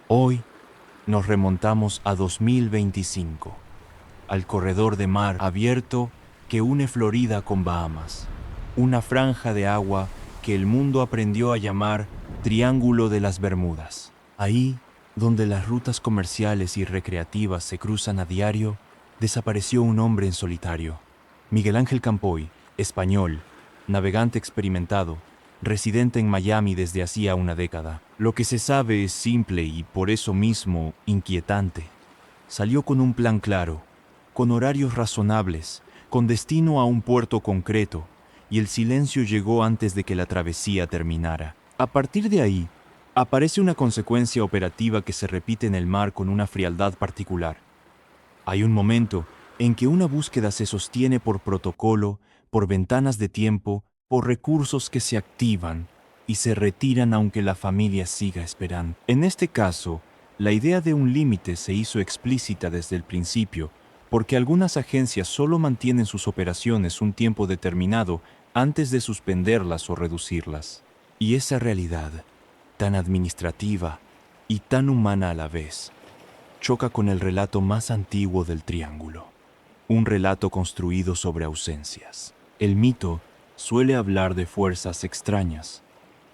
Hoy nos remontamos a 2025, al corredor de mar abierto que une Florida con Bahamas, una franja de agua que el mundo aprendió a llamar Triángulo de las Bermudas. Ahí, donde las rutas comerciales y recreativas se cruzan a diario, desapareció un hombre en solitario. Miguel Ángel Campoy, español, navegante experimentado, residente en Miami desde hacía una década. Lo que se sabe es simple y por eso mismo inquietante. Salió con un plan claro, con horarios razonables, con destino a un puerto concreto, y el silencio llegó antes de que la travesía terminara. A partir de ahí, aparece una consecuencia operativa que se repite en el mar con una frialdad particular. Hay un momento en que una búsqueda se sostiene por protocolo, por ventanas de tiempo, por recursos que se activan y se retiran aunque la familia siga esperando. En este caso, la idea de un límite se hizo explícita desde el principio, porque algunas agencias solo mantienen sus operaciones un tiempo determinado antes de suspenderlas o reducirlas. Y esa realidad, tan administrativa y tan humana a la vez, choca con el relato más antiguo del Triángulo, un relato construido sobre ausencias. El mito suele hablar de fuerzas extrañas.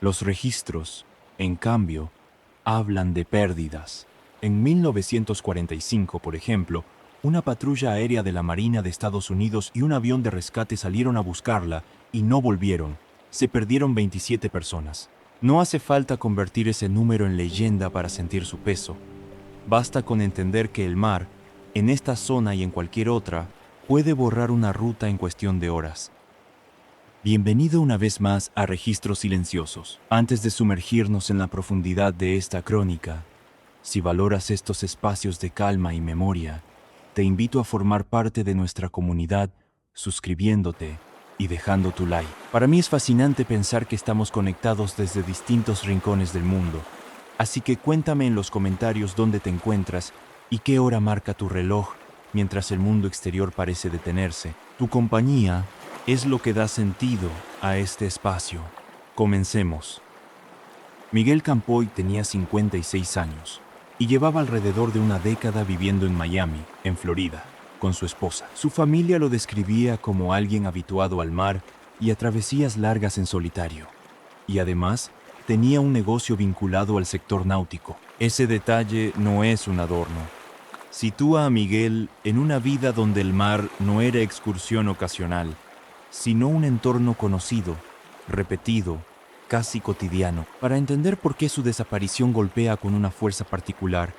Los registros, en cambio, hablan de pérdidas. En 1945, por ejemplo, una patrulla aérea de la Marina de Estados Unidos y un avión de rescate salieron a buscarla y no volvieron. Se perdieron 27 personas. No hace falta convertir ese número en leyenda para sentir su peso. Basta con entender que el mar, en esta zona y en cualquier otra, puede borrar una ruta en cuestión de horas. Bienvenido una vez más a Registros Silenciosos. Antes de sumergirnos en la profundidad de esta crónica, si valoras estos espacios de calma y memoria, te invito a formar parte de nuestra comunidad suscribiéndote y dejando tu like. Para mí es fascinante pensar que estamos conectados desde distintos rincones del mundo. Así que cuéntame en los comentarios dónde te encuentras y qué hora marca tu reloj mientras el mundo exterior parece detenerse. Tu compañía es lo que da sentido a este espacio. Comencemos. Miguel Campoy tenía 56 años y llevaba alrededor de una década viviendo en Miami, en Florida, con su esposa. Su familia lo describía como alguien habituado al mar y a travesías largas en solitario. Y además, tenía un negocio vinculado al sector náutico. Ese detalle no es un adorno. Sitúa a Miguel en una vida donde el mar no era excursión ocasional, sino un entorno conocido, repetido, casi cotidiano. Para entender por qué su desaparición golpea con una fuerza particular,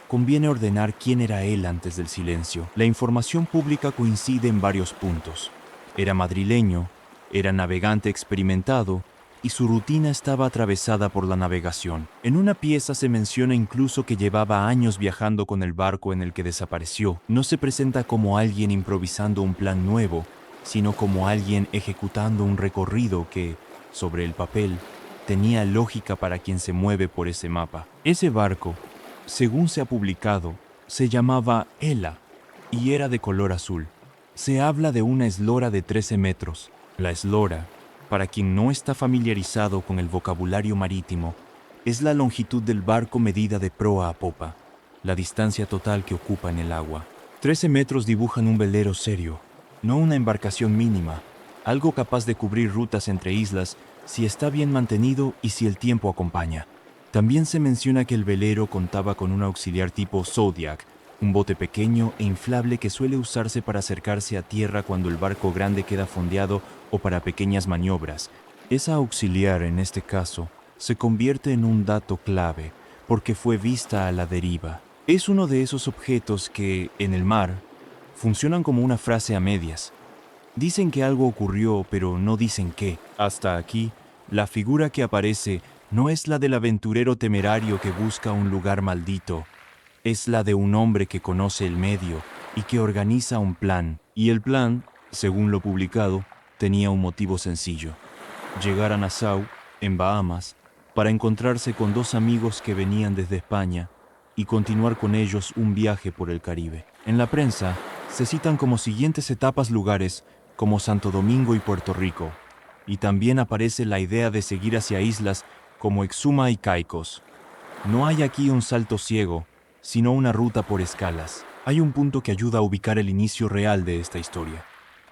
conviene ordenar quién era él antes del silencio. La información pública coincide en varios puntos. Era madrileño, era navegante experimentado, y su rutina estaba atravesada por la navegación. En una pieza se menciona incluso que llevaba años viajando con el barco en el que desapareció. No se presenta como alguien improvisando un plan nuevo, sino como alguien ejecutando un recorrido que, sobre el papel, tenía lógica para quien se mueve por ese mapa. Ese barco, según se ha publicado, se llamaba Ela y era de color azul. Se habla de una eslora de 13 metros. La eslora, para quien no está familiarizado con el vocabulario marítimo, es la longitud del barco medida de proa a popa, la distancia total que ocupa en el agua. 13 metros dibujan un velero serio, no una embarcación mínima, algo capaz de cubrir rutas entre islas si está bien mantenido y si el tiempo acompaña. También se menciona que el velero contaba con un auxiliar tipo Zodiac, un bote pequeño e inflable que suele usarse para acercarse a tierra cuando el barco grande queda fondeado o para pequeñas maniobras. Esa auxiliar, en este caso, se convierte en un dato clave porque fue vista a la deriva. Es uno de esos objetos que, en el mar, funcionan como una frase a medias. Dicen que algo ocurrió, pero no dicen qué. Hasta aquí, la figura que aparece no es la del aventurero temerario que busca un lugar maldito. Es la de un hombre que conoce el medio y que organiza un plan. Y el plan, según lo publicado, tenía un motivo sencillo: llegar a Nassau, en Bahamas, para encontrarse con dos amigos que venían desde España y continuar con ellos un viaje por el Caribe. En la prensa se citan como siguientes etapas lugares como Santo Domingo y Puerto Rico, y también aparece la idea de seguir hacia islas como Exuma y Caicos. No hay aquí un salto ciego, sino una ruta por escalas. Hay un punto que ayuda a ubicar el inicio real de esta historia,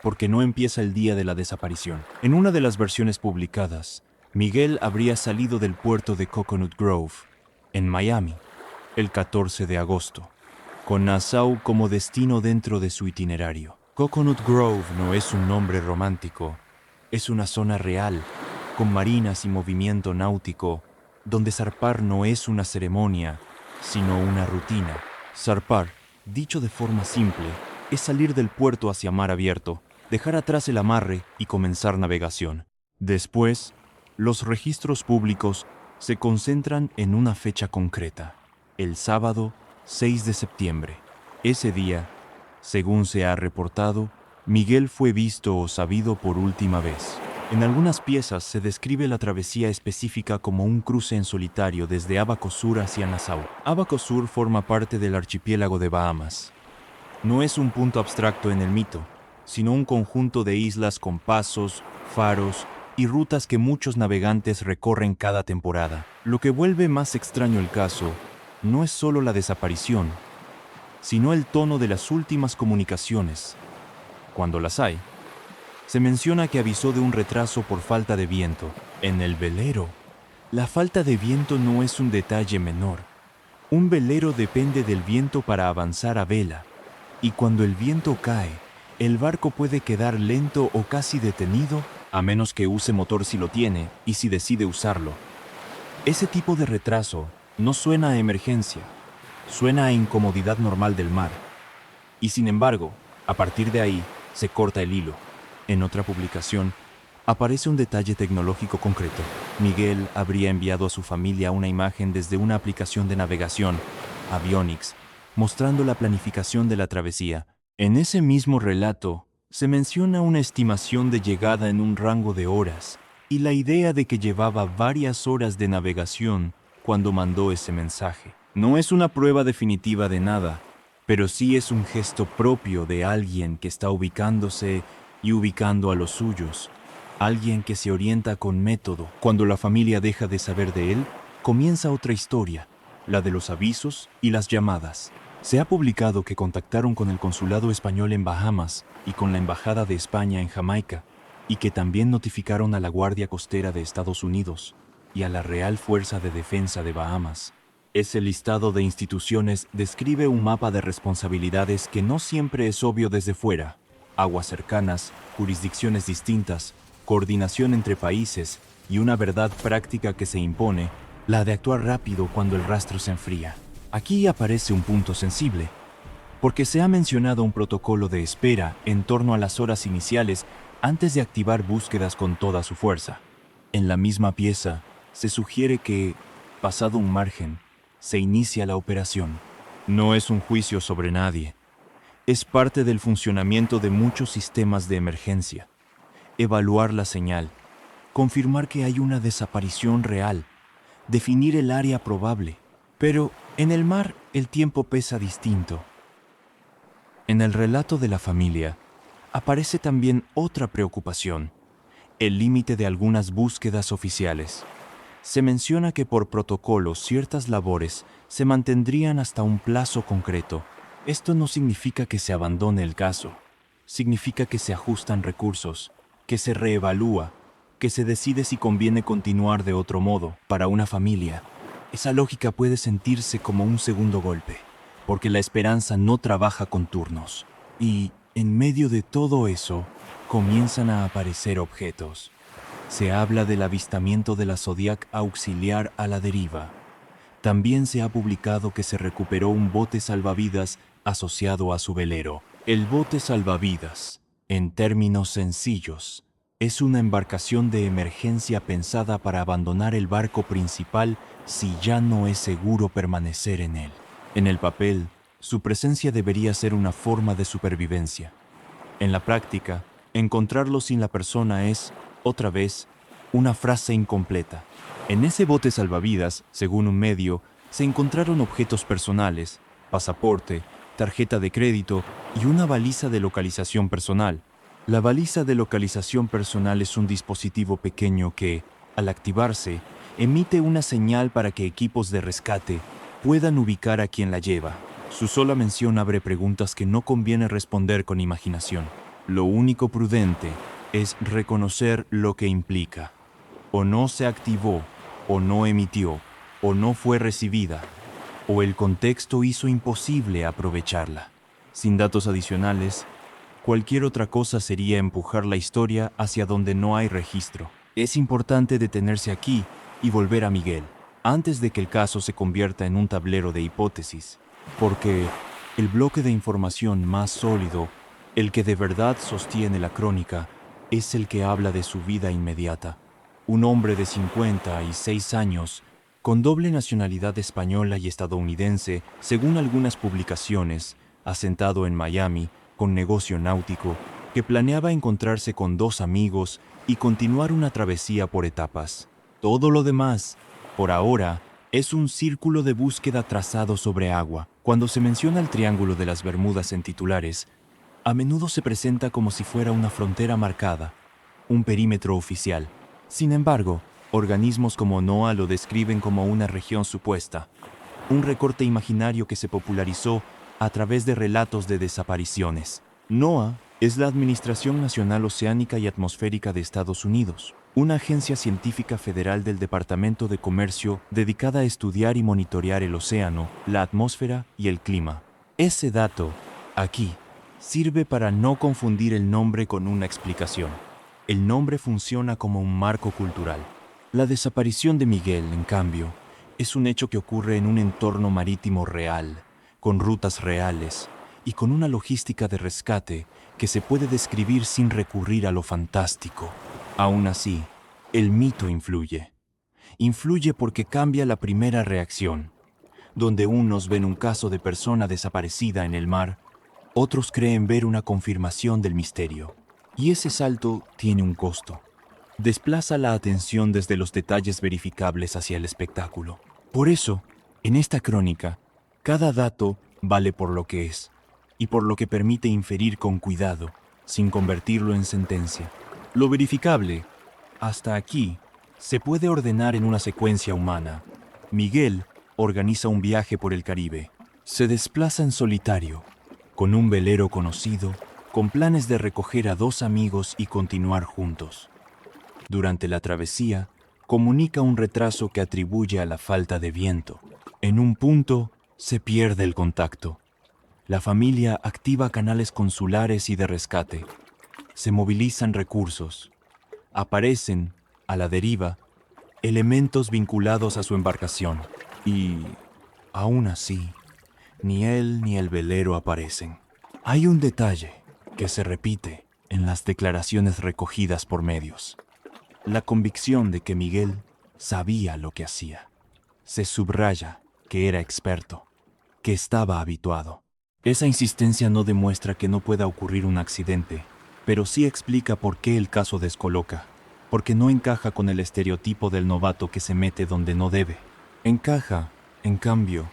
porque no empieza el día de la desaparición. En una de las versiones publicadas, Miguel habría salido del puerto de Coconut Grove, en Miami, el 14 de agosto, con Nassau como destino dentro de su itinerario. Coconut Grove no es un nombre romántico, es una zona real, con marinas y movimiento náutico, donde zarpar no es una ceremonia, sino una rutina. Zarpar, dicho de forma simple, es salir del puerto hacia mar abierto, dejar atrás el amarre y comenzar navegación. Después, los registros públicos se concentran en una fecha concreta, el sábado 6 de septiembre. Ese día, según se ha reportado, Miguel fue visto o sabido por última vez. En algunas piezas se describe la travesía específica como un cruce en solitario desde Abaco Sur hacia Nassau. Abaco Sur forma parte del archipiélago de Bahamas. No es un punto abstracto en el mito, sino un conjunto de islas con pasos, faros y rutas que muchos navegantes recorren cada temporada. Lo que vuelve más extraño el caso no es solo la desaparición, sino el tono de las últimas comunicaciones, cuando las hay. Se menciona que avisó de un retraso por falta de viento. En el velero, la falta de viento no es un detalle menor. Un velero depende del viento para avanzar a vela, y cuando el viento cae, el barco puede quedar lento o casi detenido, a menos que use motor si lo tiene y si decide usarlo. Ese tipo de retraso no suena a emergencia, suena a incomodidad normal del mar. Y sin embargo, a partir de ahí, se corta el hilo. En otra publicación, aparece un detalle tecnológico concreto. Miguel habría enviado a su familia una imagen desde una aplicación de navegación, Avionics, mostrando la planificación de la travesía. En ese mismo relato, se menciona una estimación de llegada en un rango de horas y la idea de que llevaba varias horas de navegación cuando mandó ese mensaje. No es una prueba definitiva de nada, pero sí es un gesto propio de alguien que está ubicándose y ubicando a los suyos. Alguien que se orienta con método. Cuando la familia deja de saber de él, comienza otra historia, la de los avisos y las llamadas. Se ha publicado que contactaron con el consulado español en Bahamas y con la embajada de España en Jamaica, y que también notificaron a la Guardia Costera de Estados Unidos y a la Real Fuerza de Defensa de Bahamas. Ese listado de instituciones describe un mapa de responsabilidades que no siempre es obvio desde fuera. Aguas cercanas, jurisdicciones distintas, coordinación entre países y una verdad práctica que se impone, la de actuar rápido cuando el rastro se enfría. Aquí aparece un punto sensible, porque se ha mencionado un protocolo de espera en torno a las horas iniciales antes de activar búsquedas con toda su fuerza. En la misma pieza, se sugiere que, pasado un margen, se inicia la operación. No es un juicio sobre nadie. Es parte del funcionamiento de muchos sistemas de emergencia. Evaluar la señal, confirmar que hay una desaparición real, definir el área probable. Pero en el mar el tiempo pesa distinto. En el relato de la familia aparece también otra preocupación, el límite de algunas búsquedas oficiales. Se menciona que por protocolo ciertas labores se mantendrían hasta un plazo concreto. Esto no significa que se abandone el caso. Significa que se ajustan recursos, que se reevalúa, que se decide si conviene continuar de otro modo. Para una familia, esa lógica puede sentirse como un segundo golpe, porque la esperanza no trabaja con turnos. Y, en medio de todo eso, comienzan a aparecer objetos. Se habla del avistamiento de la Zodiac auxiliar a la deriva. También se ha publicado que se recuperó un bote salvavidas asociado a su velero. El bote salvavidas, en términos sencillos, es una embarcación de emergencia pensada para abandonar el barco principal si ya no es seguro permanecer en él. En el papel, su presencia debería ser una forma de supervivencia. En la práctica, encontrarlo sin la persona es, otra vez, una frase incompleta. En ese bote salvavidas, según un medio, se encontraron objetos personales, pasaporte, tarjeta de crédito y una baliza de localización personal. La baliza de localización personal es un dispositivo pequeño que, al activarse, emite una señal para que equipos de rescate puedan ubicar a quien la lleva. Su sola mención abre preguntas que no conviene responder con imaginación. Lo único prudente es reconocer lo que implica. O no se activó, o no emitió, o no fue recibida, o el contexto hizo imposible aprovecharla. Sin datos adicionales, cualquier otra cosa sería empujar la historia hacia donde no hay registro. Es importante detenerse aquí y volver a Miguel, antes de que el caso se convierta en un tablero de hipótesis, porque el bloque de información más sólido, el que de verdad sostiene la crónica, es el que habla de su vida inmediata. Un hombre de 56 años, con doble nacionalidad española y estadounidense, según algunas publicaciones, asentado en Miami, con negocio náutico, que planeaba encontrarse con 2 amigos y continuar una travesía por etapas. Todo lo demás, por ahora, es un círculo de búsqueda trazado sobre agua. Cuando se menciona el Triángulo de las Bermudas en titulares, a menudo se presenta como si fuera una frontera marcada, un perímetro oficial. Sin embargo, organismos como NOAA lo describen como una región supuesta, un recorte imaginario que se popularizó a través de relatos de desapariciones. NOAA es la Administración Nacional Oceánica y Atmosférica de Estados Unidos, una agencia científica federal del Departamento de Comercio dedicada a estudiar y monitorear el océano, la atmósfera y el clima. Ese dato, aquí, sirve para no confundir el nombre con una explicación. El nombre funciona como un marco cultural. La desaparición de Miguel, en cambio, es un hecho que ocurre en un entorno marítimo real, con rutas reales y con una logística de rescate que se puede describir sin recurrir a lo fantástico. Aún así, el mito influye. Influye porque cambia la primera reacción. Donde unos ven un caso de persona desaparecida en el mar, otros creen ver una confirmación del misterio. Y ese salto tiene un costo. Desplaza la atención desde los detalles verificables hacia el espectáculo. Por eso, en esta crónica, cada dato vale por lo que es, y por lo que permite inferir con cuidado, sin convertirlo en sentencia. Lo verificable, hasta aquí, se puede ordenar en una secuencia humana. Miguel organiza un viaje por el Caribe. Se desplaza en solitario, con un velero conocido, con planes de recoger a 2 amigos y continuar juntos. Durante la travesía, comunica un retraso que atribuye a la falta de viento. En un punto, se pierde el contacto. La familia activa canales consulares y de rescate. Se movilizan recursos. Aparecen, a la deriva, elementos vinculados a su embarcación. Y, aún así, ni él ni el velero aparecen. Hay un detalle que se repite en las declaraciones recogidas por medios. La convicción de que Miguel sabía lo que hacía. Se subraya que era experto, que estaba habituado. Esa insistencia no demuestra que no pueda ocurrir un accidente, pero sí explica por qué el caso descoloca, porque no encaja con el estereotipo del novato que se mete donde no debe. Encaja, en cambio,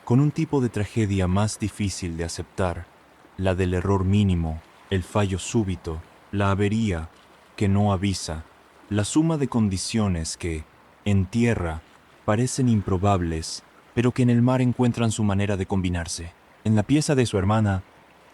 con un tipo de tragedia más difícil de aceptar, la del error mínimo, el fallo súbito, la avería que no avisa, la suma de condiciones que, en tierra, parecen improbables, pero que en el mar encuentran su manera de combinarse. En la pieza de su hermana,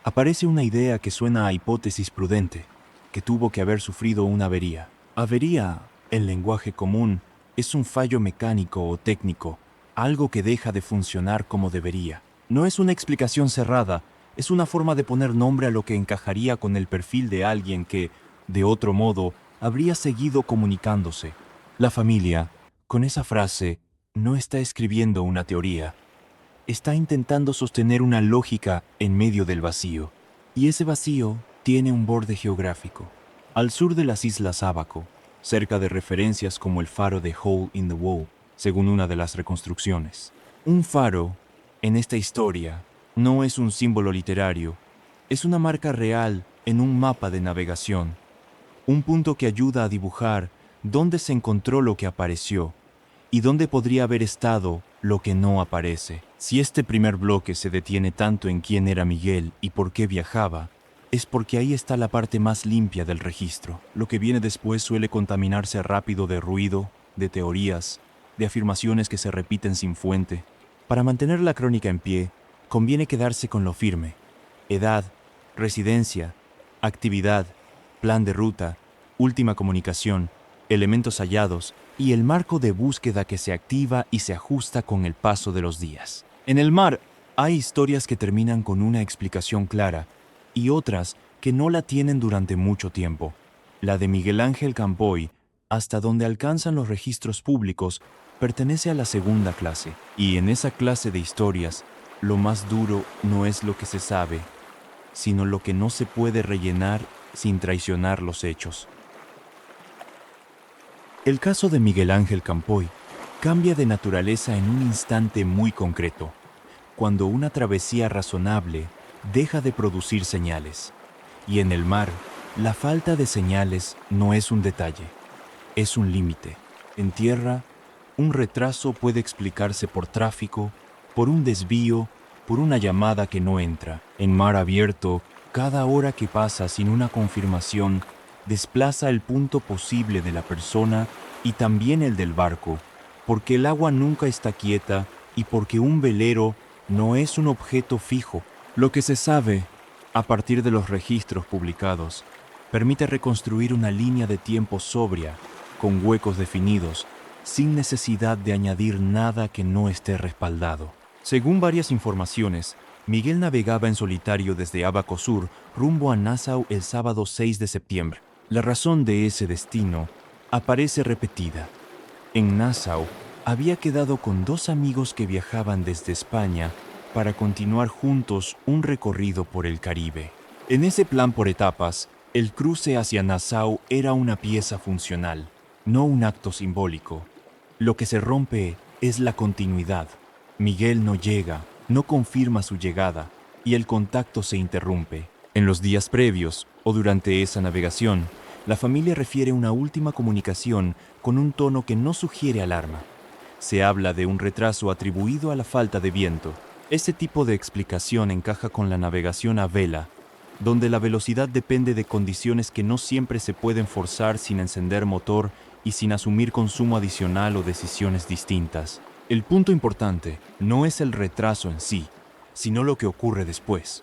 aparece una idea que suena a hipótesis prudente, que tuvo que haber sufrido una avería. Avería, en lenguaje común, es un fallo mecánico o técnico, algo que deja de funcionar como debería. No es una explicación cerrada, es una forma de poner nombre a lo que encajaría con el perfil de alguien que, de otro modo, habría seguido comunicándose. La familia, con esa frase, no está escribiendo una teoría. Está intentando sostener una lógica en medio del vacío. Y ese vacío tiene un borde geográfico. Al sur de las Islas Ábaco, cerca de referencias como el faro de Hole in the Wall, según una de las reconstrucciones. Un faro, en esta historia, no es un símbolo literario, es una marca real en un mapa de navegación. Un punto que ayuda a dibujar dónde se encontró lo que apareció y dónde podría haber estado lo que no aparece. Si este primer bloque se detiene tanto en quién era Miguel y por qué viajaba, es porque ahí está la parte más limpia del registro. Lo que viene después suele contaminarse rápido de ruido, de teorías, de afirmaciones que se repiten sin fuente. Para mantener la crónica en pie, conviene quedarse con lo firme: edad, residencia, actividad, plan de ruta, última comunicación, elementos hallados y el marco de búsqueda que se activa y se ajusta con el paso de los días. En el mar, hay historias que terminan con una explicación clara y otras que no la tienen durante mucho tiempo. La de Miguel Ángel Campoy, hasta donde alcanzan los registros públicos, pertenece a la segunda clase. Y en esa clase de historias, lo más duro no es lo que se sabe, sino lo que no se puede rellenar sin traicionar los hechos. El caso de Miguel Ángel Campoy cambia de naturaleza en un instante muy concreto, cuando una travesía razonable deja de producir señales. Y en el mar, la falta de señales no es un detalle, es un límite. En tierra, un retraso puede explicarse por tráfico, por un desvío, por una llamada que no entra. En mar abierto, cada hora que pasa sin una confirmación desplaza el punto posible de la persona y también el del barco, porque el agua nunca está quieta y porque un velero no es un objeto fijo. Lo que se sabe, a partir de los registros publicados, permite reconstruir una línea de tiempo sobria, con huecos definidos, sin necesidad de añadir nada que no esté respaldado. Según varias informaciones, Miguel navegaba en solitario desde Abaco Sur rumbo a Nassau el sábado 6 de septiembre. La razón de ese destino aparece repetida. En Nassau había quedado con dos amigos que viajaban desde España para continuar juntos un recorrido por el Caribe. En ese plan por etapas, el cruce hacia Nassau era una pieza funcional, no un acto simbólico. Lo que se rompe es la continuidad. Miguel no llega, no confirma su llegada, y el contacto se interrumpe. En los días previos, o durante esa navegación, la familia refiere una última comunicación con un tono que no sugiere alarma. Se habla de un retraso atribuido a la falta de viento. Este tipo de explicación encaja con la navegación a vela, donde la velocidad depende de condiciones que no siempre se pueden forzar sin encender motor y sin asumir consumo adicional o decisiones distintas. El punto importante no es el retraso en sí, sino lo que ocurre después.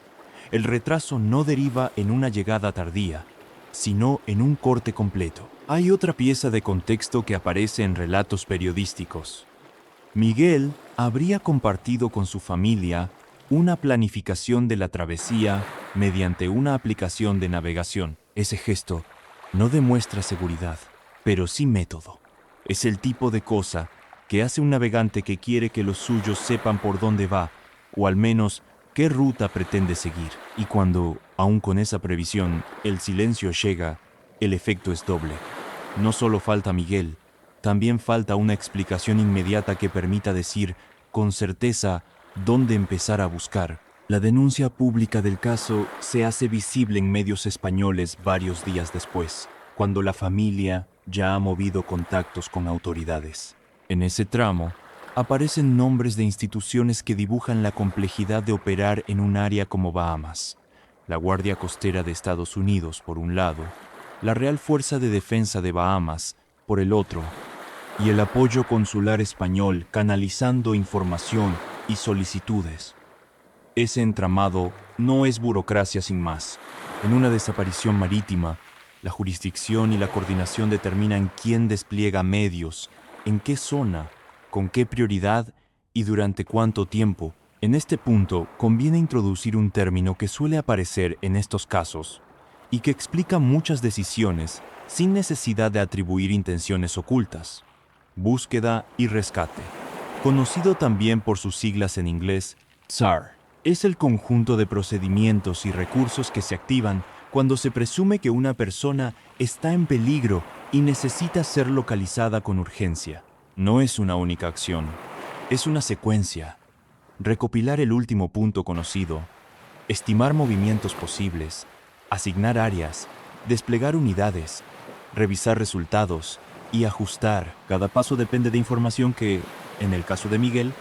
El retraso no deriva en una llegada tardía, sino en un corte completo. Hay otra pieza de contexto que aparece en relatos periodísticos. Miguel habría compartido con su familia una planificación de la travesía mediante una aplicación de navegación. Ese gesto no demuestra seguridad, pero sí método. Es el tipo de cosa que hace un navegante que quiere que los suyos sepan por dónde va, o al menos qué ruta pretende seguir. Y cuando, aun con esa previsión, el silencio llega, el efecto es doble. No solo falta Miguel, también falta una explicación inmediata que permita decir con certeza dónde empezar a buscar. La denuncia pública del caso se hace visible en medios españoles varios días después, cuando la familia ya ha movido contactos con autoridades. En ese tramo, aparecen nombres de instituciones que dibujan la complejidad de operar en un área como Bahamas. La Guardia Costera de Estados Unidos, por un lado, la Real Fuerza de Defensa de Bahamas, por el otro, y el apoyo consular español canalizando información y solicitudes. Ese entramado no es burocracia sin más. En una desaparición marítima, la jurisdicción y la coordinación determinan quién despliega medios, en qué zona, con qué prioridad y durante cuánto tiempo. En este punto, conviene introducir un término que suele aparecer en estos casos y que explica muchas decisiones sin necesidad de atribuir intenciones ocultas: búsqueda y rescate. Conocido también por sus siglas en inglés, SAR, es el conjunto de procedimientos y recursos que se activan cuando se presume que una persona está en peligro y necesita ser localizada con urgencia. No es una única acción, es una secuencia. Recopilar el último punto conocido, estimar movimientos posibles, asignar áreas, desplegar unidades, revisar resultados y ajustar. Cada paso depende de información que, en el caso de Miguel,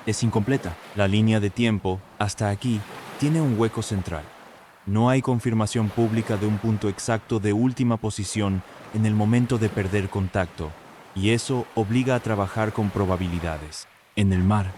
es incompleta. La línea de tiempo, hasta aquí, tiene un hueco central. No hay confirmación pública de un punto exacto de última posición en el momento de perder contacto, y eso obliga a trabajar con probabilidades. En el mar,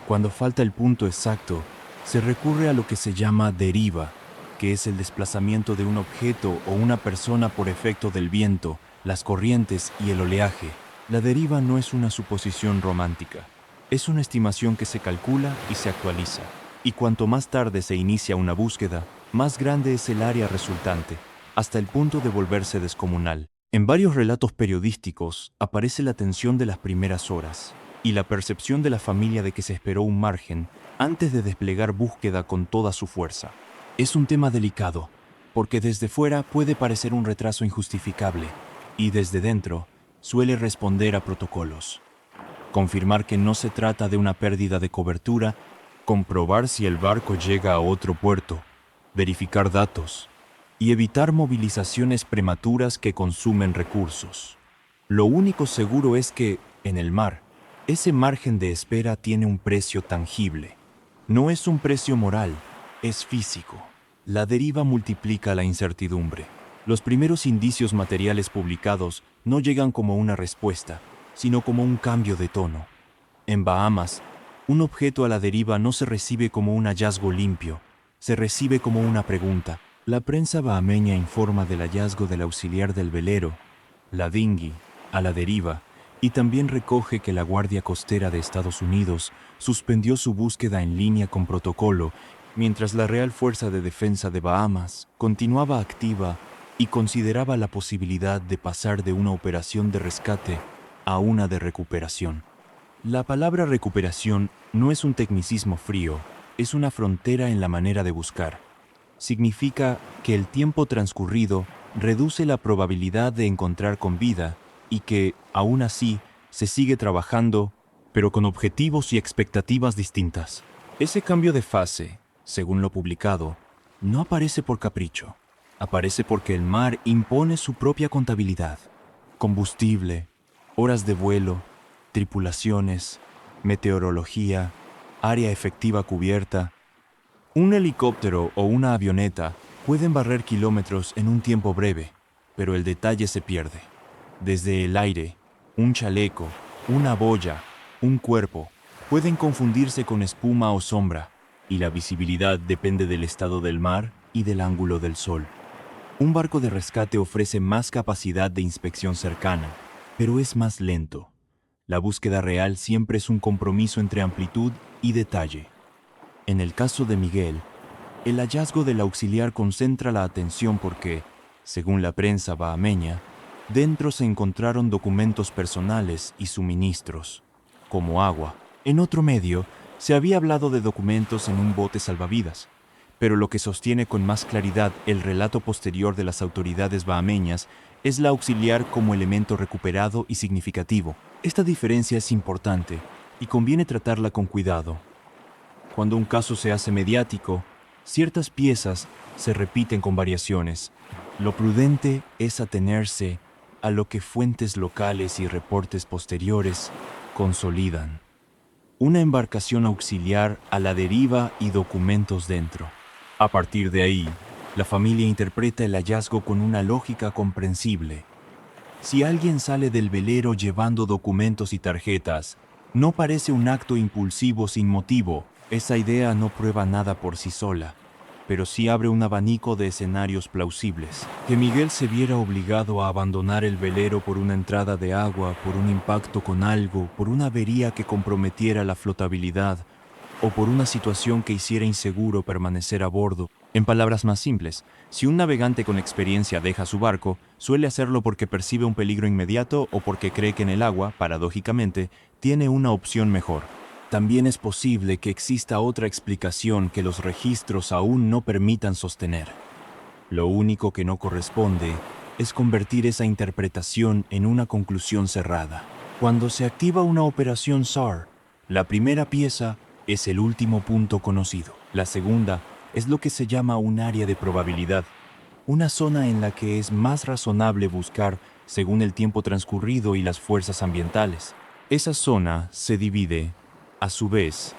cuando falta el punto exacto, se recurre a lo que se llama deriva, que es el desplazamiento de un objeto o una persona por efecto del viento, las corrientes y el oleaje. La deriva no es una suposición romántica, es una estimación que se calcula y se actualiza, y cuanto más tarde se inicia una búsqueda, más grande es el área resultante, hasta el punto de volverse descomunal. En varios relatos periodísticos aparece la tensión de las primeras horas y la percepción de la familia de que se esperó un margen antes de desplegar búsqueda con toda su fuerza. Es un tema delicado, porque desde fuera puede parecer un retraso injustificable y desde dentro suele responder a protocolos. Confirmar que no se trata de una pérdida de cobertura, comprobar si el barco llega a otro puerto, verificar datos y evitar movilizaciones prematuras que consumen recursos. Lo único seguro es que, en el mar, ese margen de espera tiene un precio tangible. No es un precio moral, es físico. La deriva multiplica la incertidumbre. Los primeros indicios materiales publicados no llegan como una respuesta, sino como un cambio de tono. En Bahamas, un objeto a la deriva no se recibe como un hallazgo limpio, se recibe como una pregunta. La prensa bahameña informa del hallazgo del auxiliar del velero, la dinghy, a la deriva, y también recoge que la Guardia Costera de Estados Unidos suspendió su búsqueda en línea con protocolo, mientras la Real Fuerza de Defensa de Bahamas continuaba activa y consideraba la posibilidad de pasar de una operación de rescate a una de recuperación. La palabra recuperación no es un tecnicismo frío, es una frontera en la manera de buscar. Significa que el tiempo transcurrido reduce la probabilidad de encontrar con vida y que, aún así, se sigue trabajando, pero con objetivos y expectativas distintas. Ese cambio de fase, según lo publicado, no aparece por capricho. Aparece porque el mar impone su propia contabilidad. Combustible, horas de vuelo, tripulaciones, meteorología, área efectiva cubierta. Un helicóptero o una avioneta pueden barrer kilómetros en un tiempo breve, pero el detalle se pierde. Desde el aire, un chaleco, una boya, un cuerpo, pueden confundirse con espuma o sombra, y la visibilidad depende del estado del mar y del ángulo del sol. Un barco de rescate ofrece más capacidad de inspección cercana, pero es más lento. La búsqueda real siempre es un compromiso entre amplitud y detalle. En el caso de Miguel, el hallazgo del auxiliar concentra la atención porque, según la prensa bahameña, dentro se encontraron documentos personales y suministros, como agua. En otro medio, se había hablado de documentos en un bote salvavidas, pero lo que sostiene con más claridad el relato posterior de las autoridades bahameñas es la auxiliar como elemento recuperado y significativo. Esta diferencia es importante y conviene tratarla con cuidado. Cuando un caso se hace mediático, ciertas piezas se repiten con variaciones. Lo prudente es atenerse a lo que fuentes locales y reportes posteriores consolidan. Una embarcación auxiliar a la deriva y documentos dentro. A partir de ahí, la familia interpreta el hallazgo con una lógica comprensible. Si alguien sale del velero llevando documentos y tarjetas, no parece un acto impulsivo sin motivo. Esa idea no prueba nada por sí sola, pero sí abre un abanico de escenarios plausibles. Que Miguel se viera obligado a abandonar el velero por una entrada de agua, por un impacto con algo, por una avería que comprometiera la flotabilidad, o por una situación que hiciera inseguro permanecer a bordo. En palabras más simples, si un navegante con experiencia deja su barco, suele hacerlo porque percibe un peligro inmediato o porque cree que en el agua, paradójicamente, tiene una opción mejor. También es posible que exista otra explicación que los registros aún no permitan sostener. Lo único que no corresponde es convertir esa interpretación en una conclusión cerrada. Cuando se activa una operación SAR, la primera pieza es el último punto conocido. La segunda es lo que se llama un área de probabilidad, una zona en la que es más razonable buscar según el tiempo transcurrido y las fuerzas ambientales. Esa zona se divide, a su vez,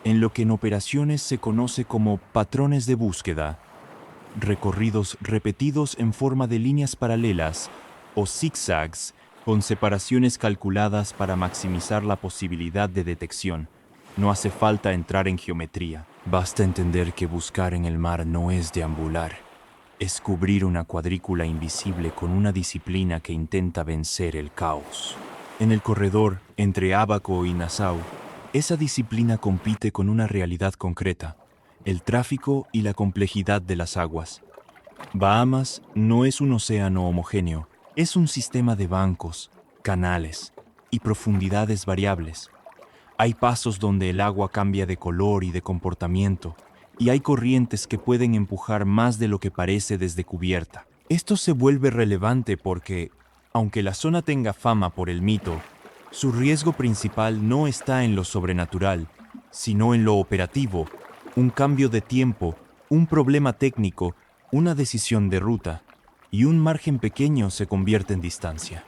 en lo que en operaciones se conoce como patrones de búsqueda, recorridos repetidos en forma de líneas paralelas o zigzags con separaciones calculadas para maximizar la posibilidad de detección. No hace falta entrar en geometría. Basta entender que buscar en el mar no es deambular. Es cubrir una cuadrícula invisible con una disciplina que intenta vencer el caos. En el corredor entre Ábaco y Nassau, esa disciplina compite con una realidad concreta, el tráfico y la complejidad de las aguas. Bahamas no es un océano homogéneo, es un sistema de bancos, canales y profundidades variables. Hay pasos donde el agua cambia de color y de comportamiento, y hay corrientes que pueden empujar más de lo que parece desde cubierta. Esto se vuelve relevante porque, aunque la zona tenga fama por el mito, su riesgo principal no está en lo sobrenatural, sino en lo operativo, un cambio de tiempo, un problema técnico, una decisión de ruta, y un margen pequeño se convierte en distancia.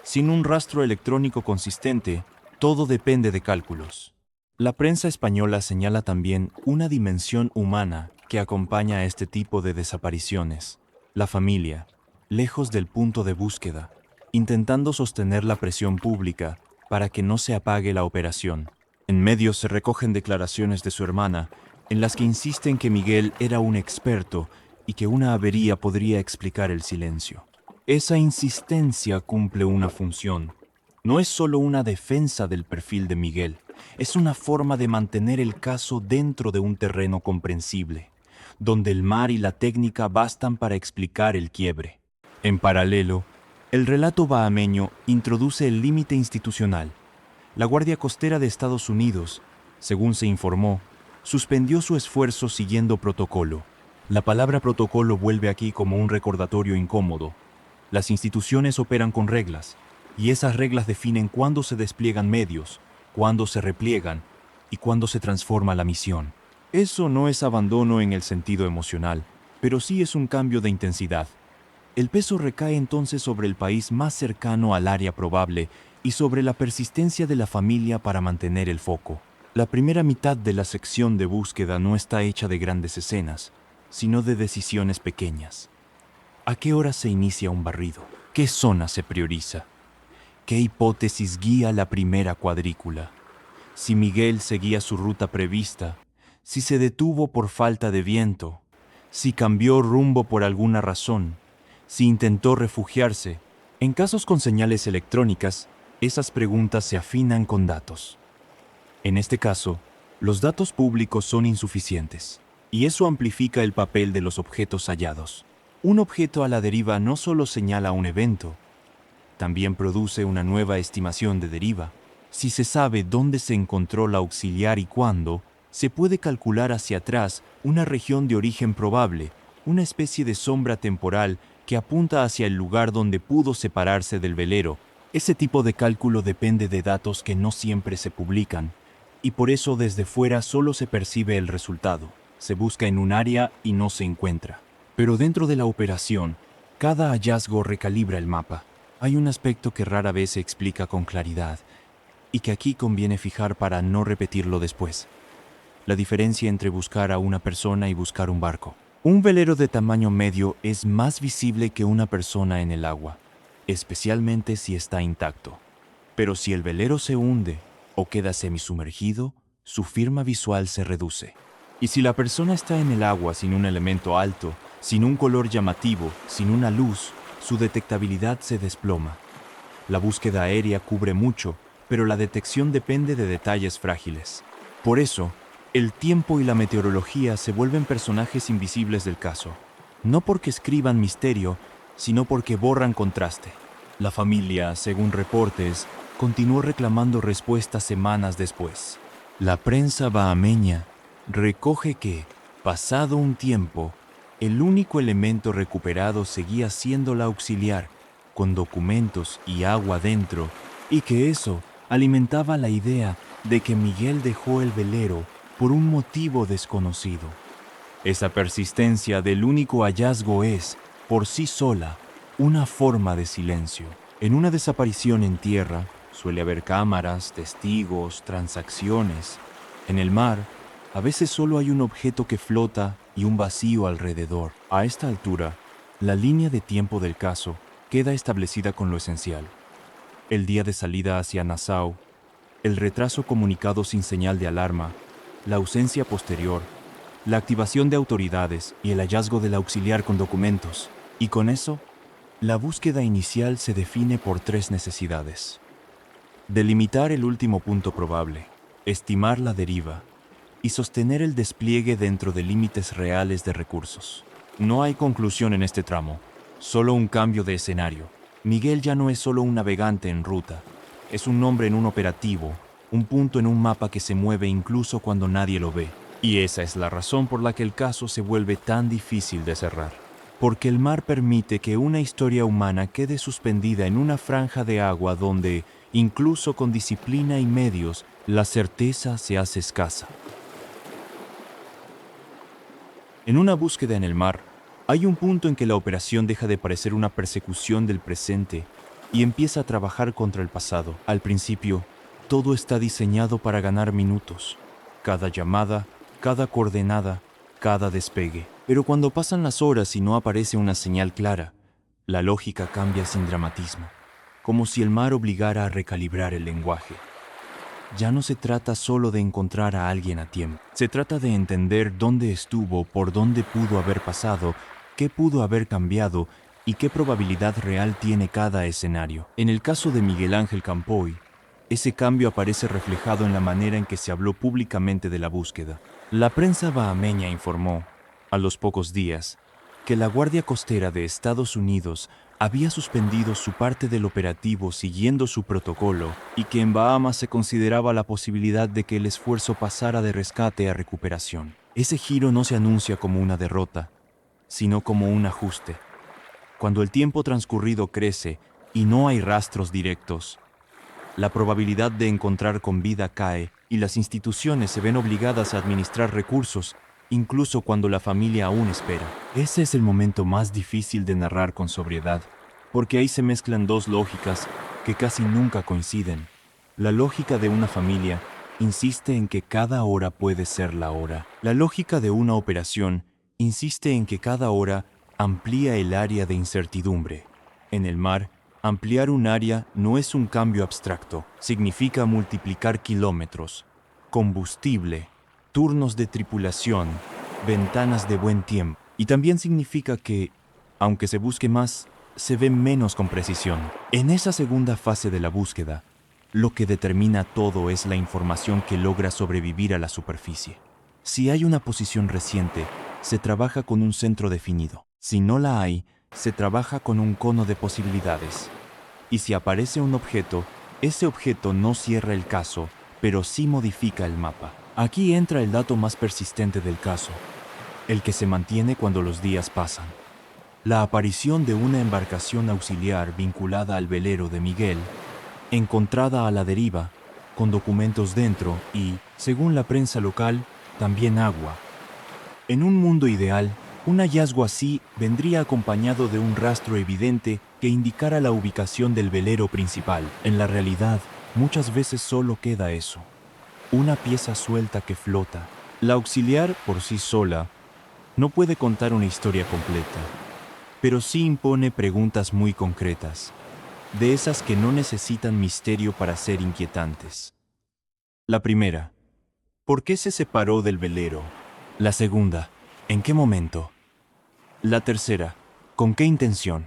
Sin un rastro electrónico consistente, todo depende de cálculos. La prensa española señala también una dimensión humana que acompaña a este tipo de desapariciones. La familia, lejos del punto de búsqueda, intentando sostener la presión pública para que no se apague la operación. En medios se recogen declaraciones de su hermana en las que insisten que Miguel era un experto y que una avería podría explicar el silencio. Esa insistencia cumple una función. No es solo una defensa del perfil de Miguel, es una forma de mantener el caso dentro de un terreno comprensible, donde el mar y la técnica bastan para explicar el quiebre. En paralelo, el relato bahameño introduce el límite institucional. La Guardia Costera de Estados Unidos, según se informó, suspendió su esfuerzo siguiendo protocolo. La palabra protocolo vuelve aquí como un recordatorio incómodo. Las instituciones operan con reglas, y esas reglas definen cuándo se despliegan medios, cuándo se repliegan y cuándo se transforma la misión. Eso no es abandono en el sentido emocional, pero sí es un cambio de intensidad. El peso recae entonces sobre el país más cercano al área probable y sobre la persistencia de la familia para mantener el foco. La primera mitad de la sección de búsqueda no está hecha de grandes escenas, sino de decisiones pequeñas. ¿A qué hora se inicia un barrido? ¿Qué zona se prioriza? ¿Qué hipótesis guía la primera cuadrícula? Si Miguel seguía su ruta prevista, si se detuvo por falta de viento, si cambió rumbo por alguna razón, si intentó refugiarse. En casos con señales electrónicas, esas preguntas se afinan con datos. En este caso, los datos públicos son insuficientes, y eso amplifica el papel de los objetos hallados. Un objeto a la deriva no solo señala un evento, también produce una nueva estimación de deriva. Si se sabe dónde se encontró la auxiliar y cuándo, se puede calcular hacia atrás una región de origen probable, una especie de sombra temporal que apunta hacia el lugar donde pudo separarse del velero. Ese tipo de cálculo depende de datos que no siempre se publican, y por eso desde fuera solo se percibe el resultado. Se busca en un área y no se encuentra. Pero dentro de la operación, cada hallazgo recalibra el mapa. Hay un aspecto que rara vez se explica con claridad y que aquí conviene fijar para no repetirlo después. La diferencia entre buscar a una persona y buscar un barco. Un velero de tamaño medio es más visible que una persona en el agua, especialmente si está intacto. Pero si el velero se hunde o queda semisumergido, su firma visual se reduce. Y si la persona está en el agua sin un elemento alto, sin un color llamativo, sin una luz, su detectabilidad se desploma. La búsqueda aérea cubre mucho, pero la detección depende de detalles frágiles. Por eso, el tiempo y la meteorología se vuelven personajes invisibles del caso. No porque escriban misterio, sino porque borran contraste. La familia, según reportes, continuó reclamando respuestas semanas después. La prensa bahameña recoge que, pasado un tiempo, el único elemento recuperado seguía siendo la auxiliar, con documentos y agua dentro, y que eso alimentaba la idea de que Miguel dejó el velero por un motivo desconocido. Esa persistencia del único hallazgo es, por sí sola, una forma de silencio. En una desaparición en tierra, suele haber cámaras, testigos, transacciones. En el mar, a veces solo hay un objeto que flota y un vacío alrededor. A esta altura, la línea de tiempo del caso queda establecida con lo esencial. el día de salida hacia Nassau, el retraso comunicado sin señal de alarma, la ausencia posterior, la activación de autoridades y el hallazgo del auxiliar con documentos. Y con eso, la búsqueda inicial se define por 3 necesidades: delimitar el último punto probable, estimar la deriva y sostener el despliegue dentro de límites reales de recursos. No hay conclusión en este tramo, solo un cambio de escenario. Miguel ya no es solo un navegante en ruta, es un nombre en un operativo, un punto en un mapa que se mueve incluso cuando nadie lo ve. Y esa es la razón por la que el caso se vuelve tan difícil de cerrar. Porque el mar permite que una historia humana quede suspendida en una franja de agua donde, incluso con disciplina y medios, la certeza se hace escasa. En una búsqueda en el mar, hay un punto en que la operación deja de parecer una persecución del presente y empieza a trabajar contra el pasado. Al principio, todo está diseñado para ganar minutos. Cada llamada, cada coordenada, cada despegue. Pero cuando pasan las horas y no aparece una señal clara, la lógica cambia sin dramatismo, como si el mar obligara a recalibrar el lenguaje. Ya no se trata solo de encontrar a alguien a tiempo. Se trata de entender dónde estuvo, por dónde pudo haber pasado, qué pudo haber cambiado y qué probabilidad real tiene cada escenario. En el caso de Miguel Ángel Campoy, ese cambio aparece reflejado en la manera en que se habló públicamente de la búsqueda. La prensa bahameña informó, a los pocos días, que la Guardia Costera de Estados Unidos había suspendido su parte del operativo siguiendo su protocolo y que en Bahamas se consideraba la posibilidad de que el esfuerzo pasara de rescate a recuperación. Ese giro no se anuncia como una derrota, sino como un ajuste. Cuando el tiempo transcurrido crece y no hay rastros directos, la probabilidad de encontrar con vida cae y las instituciones se ven obligadas a administrar recursos, incluso cuando la familia aún espera. Ese es el momento más difícil de narrar con sobriedad, porque ahí se mezclan 2 lógicas que casi nunca coinciden. La lógica de una familia insiste en que cada hora puede ser la hora. La lógica de una operación insiste en que cada hora amplía el área de incertidumbre. En el mar, ampliar un área no es un cambio abstracto, significa multiplicar kilómetros, combustible, turnos de tripulación, ventanas de buen tiempo. Y también significa que, aunque se busque más, se ve menos con precisión. En esa segunda fase de la búsqueda, lo que determina todo es la información que logra sobrevivir a la superficie. Si hay una posición reciente, se trabaja con un centro definido. Si no la hay, se trabaja con un cono de posibilidades. Y si aparece un objeto, ese objeto no cierra el caso, pero sí modifica el mapa. Aquí entra el dato más persistente del caso, el que se mantiene cuando los días pasan. La aparición de una embarcación auxiliar vinculada al velero de Miguel, encontrada a la deriva, con documentos dentro y, según la prensa local, también agua. En un mundo ideal, un hallazgo así vendría acompañado de un rastro evidente que indicara la ubicación del velero principal. En la realidad, muchas veces solo queda eso, una pieza suelta que flota. La auxiliar, por sí sola, no puede contar una historia completa, pero sí impone preguntas muy concretas, de esas que no necesitan misterio para ser inquietantes. La primera, ¿por qué se separó del velero? La segunda, ¿en qué momento? La tercera, ¿con qué intención?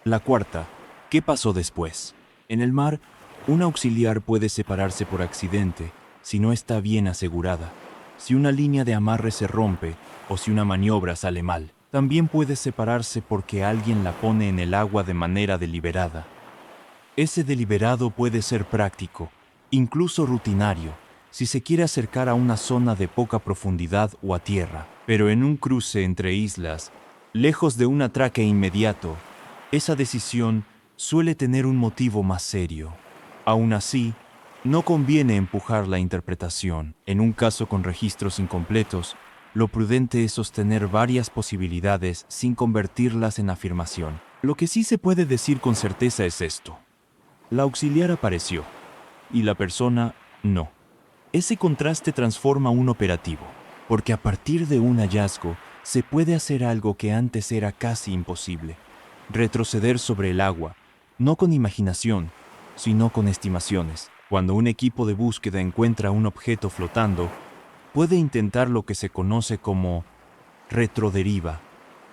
La cuarta, ¿qué pasó después? En el mar, un auxiliar puede separarse por accidente si no está bien asegurada, si una línea de amarre se rompe o si una maniobra sale mal. También puede separarse porque alguien la pone en el agua de manera deliberada. Ese deliberado puede ser práctico, incluso rutinario, si se quiere acercar a una zona de poca profundidad o a tierra. Pero en un cruce entre islas, lejos de un atraque inmediato, esa decisión suele tener un motivo más serio. Aún así, no conviene empujar la interpretación. En un caso con registros incompletos, lo prudente es sostener varias posibilidades sin convertirlas en afirmación. Lo que sí se puede decir con certeza es esto: la auxiliar apareció, y la persona no. Ese contraste transforma un operativo, porque a partir de un hallazgo se puede hacer algo que antes era casi imposible: retroceder sobre el agua, no con imaginación, sino con estimaciones. Cuando un equipo de búsqueda encuentra un objeto flotando, puede intentar lo que se conoce como retroderiva,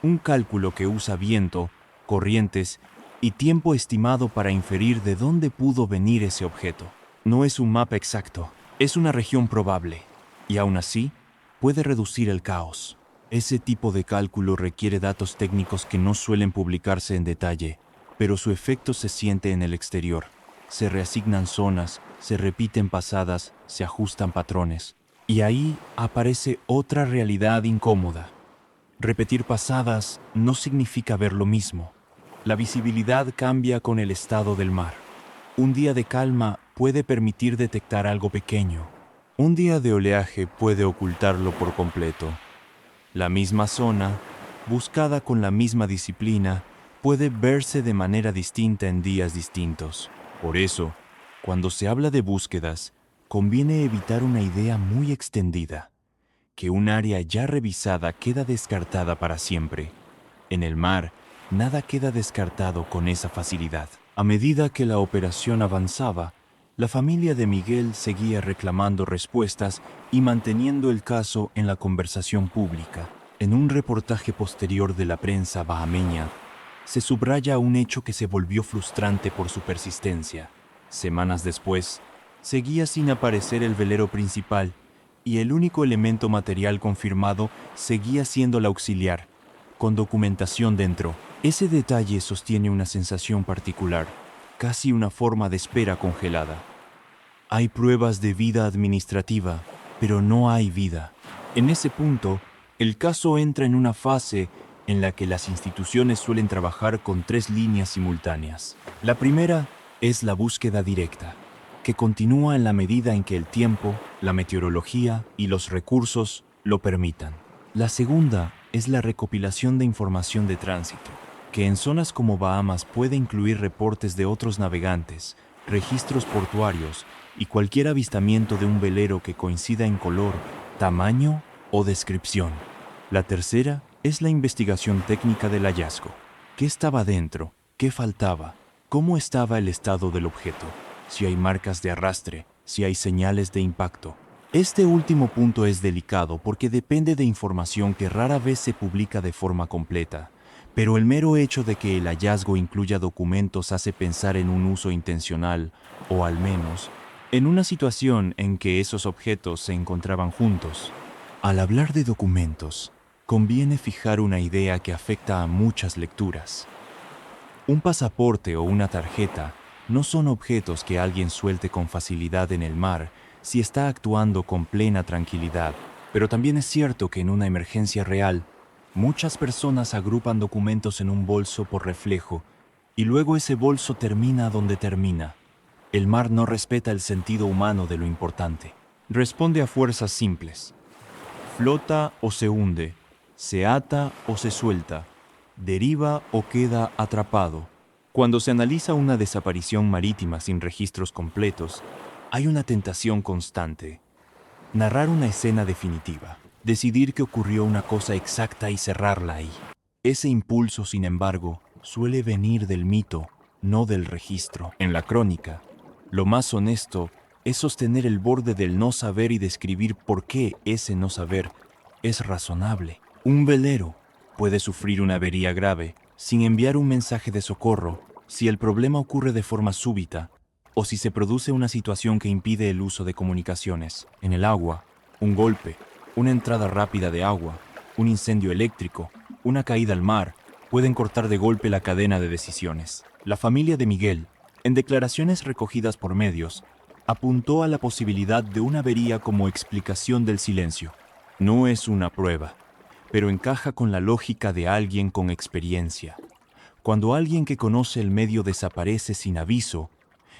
un cálculo que usa viento, corrientes y tiempo estimado para inferir de dónde pudo venir ese objeto. No es un mapa exacto, es una región probable, y aún así puede reducir el caos. Ese tipo de cálculo requiere datos técnicos que no suelen publicarse en detalle, pero su efecto se siente en el exterior. Se reasignan zonas, se repiten pasadas, se ajustan patrones. Y ahí aparece otra realidad incómoda. Repetir pasadas no significa ver lo mismo. La visibilidad cambia con el estado del mar. Un día de calma puede permitir detectar algo pequeño. Un día de oleaje puede ocultarlo por completo. La misma zona, buscada con la misma disciplina, puede verse de manera distinta en días distintos. Por eso, cuando se habla de búsquedas, conviene evitar una idea muy extendida, que un área ya revisada queda descartada para siempre. En el mar, nada queda descartado con esa facilidad. A medida que la operación avanzaba, la familia de Miguel seguía reclamando respuestas y manteniendo el caso en la conversación pública. En un reportaje posterior de la prensa bahameña, se subraya un hecho que se volvió frustrante por su persistencia. Semanas después, seguía sin aparecer el velero principal y el único elemento material confirmado seguía siendo la auxiliar, con documentación dentro. Ese detalle sostiene una sensación particular, casi una forma de espera congelada. Hay pruebas de vida administrativa, pero no hay vida. En ese punto, el caso entra en una fase en la que las instituciones suelen trabajar con 3 líneas simultáneas. La primera es la búsqueda directa, que continúa en la medida en que el tiempo, la meteorología y los recursos lo permitan. La segunda es la recopilación de información de tránsito, que en zonas como Bahamas puede incluir reportes de otros navegantes, registros portuarios y cualquier avistamiento de un velero que coincida en color, tamaño o descripción. La tercera es la investigación técnica del hallazgo. ¿Qué estaba dentro? ¿Qué faltaba? ¿Cómo estaba el estado del objeto? Si hay marcas de arrastre, si hay señales de impacto. Este último punto es delicado porque depende de información que rara vez se publica de forma completa, pero el mero hecho de que el hallazgo incluya documentos hace pensar en un uso intencional, o al menos, en una situación en que esos objetos se encontraban juntos. Al hablar de documentos, conviene fijar una idea que afecta a muchas lecturas. Un pasaporte o una tarjeta no son objetos que alguien suelte con facilidad en el mar si está actuando con plena tranquilidad, pero también es cierto que en una emergencia real, muchas personas agrupan documentos en un bolso por reflejo y luego ese bolso termina donde termina. El mar no respeta el sentido humano de lo importante. Responde a fuerzas simples. Flota o se hunde, se ata o se suelta, deriva o queda atrapado. Cuando se analiza una desaparición marítima sin registros completos, hay una tentación constante. Narrar una escena definitiva, decidir que ocurrió una cosa exacta y cerrarla ahí. Ese impulso, sin embargo, suele venir del mito, no del registro. En la crónica, lo más honesto es sostener el borde del no saber y describir por qué ese no saber es razonable. Un velero puede sufrir una avería grave sin enviar un mensaje de socorro si el problema ocurre de forma súbita o si se produce una situación que impide el uso de comunicaciones. En el agua, un golpe, una entrada rápida de agua, un incendio eléctrico, una caída al mar, pueden cortar de golpe la cadena de decisiones. La familia de Miguel, en declaraciones recogidas por medios, apuntó a la posibilidad de una avería como explicación del silencio. No es una prueba, pero encaja con la lógica de alguien con experiencia. Cuando alguien que conoce el medio desaparece sin aviso,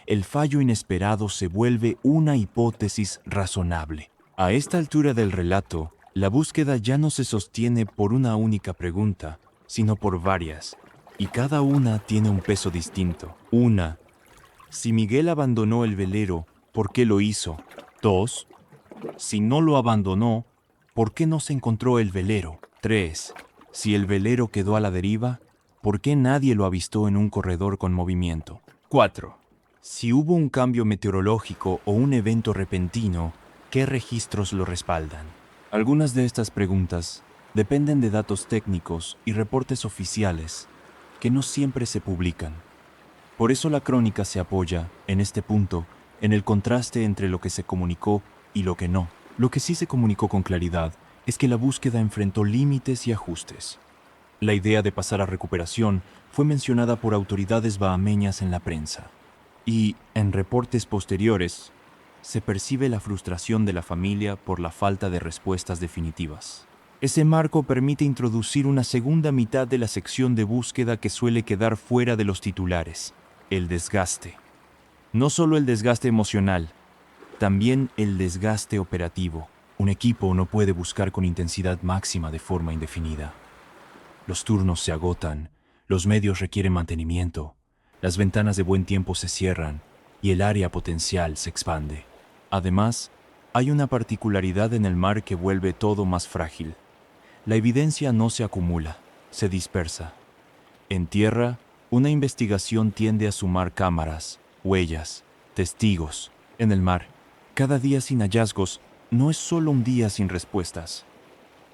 el fallo inesperado se vuelve una hipótesis razonable. A esta altura del relato, la búsqueda ya no se sostiene por una única pregunta, sino por varias, y cada una tiene un peso distinto. 1. Si Miguel abandonó el velero, ¿por qué lo hizo? 2. Si no lo abandonó, ¿por qué no se encontró el velero? 3. Si el velero quedó a la deriva, ¿por qué nadie lo avistó en un corredor con movimiento? 4. Si hubo un cambio meteorológico o un evento repentino, ¿qué registros lo respaldan? Algunas de estas preguntas dependen de datos técnicos y reportes oficiales que no siempre se publican. Por eso la crónica se apoya, en este punto, en el contraste entre lo que se comunicó y lo que no. Lo que sí se comunicó con claridad es que la búsqueda enfrentó límites y ajustes. La idea de pasar a recuperación fue mencionada por autoridades bahameñas en la prensa. Y, en reportes posteriores, se percibe la frustración de la familia por la falta de respuestas definitivas. Ese marco permite introducir una segunda mitad de la sección de búsqueda que suele quedar fuera de los titulares: el desgaste. No solo el desgaste emocional, también el desgaste operativo. Un equipo no puede buscar con intensidad máxima de forma indefinida. Los turnos se agotan, los medios requieren mantenimiento, las ventanas de buen tiempo se cierran y el área potencial se expande. Además, hay una particularidad en el mar que vuelve todo más frágil. La evidencia no se acumula, se dispersa. En tierra, una investigación tiende a sumar cámaras, huellas, testigos. En el mar, cada día sin hallazgos no es solo un día sin respuestas.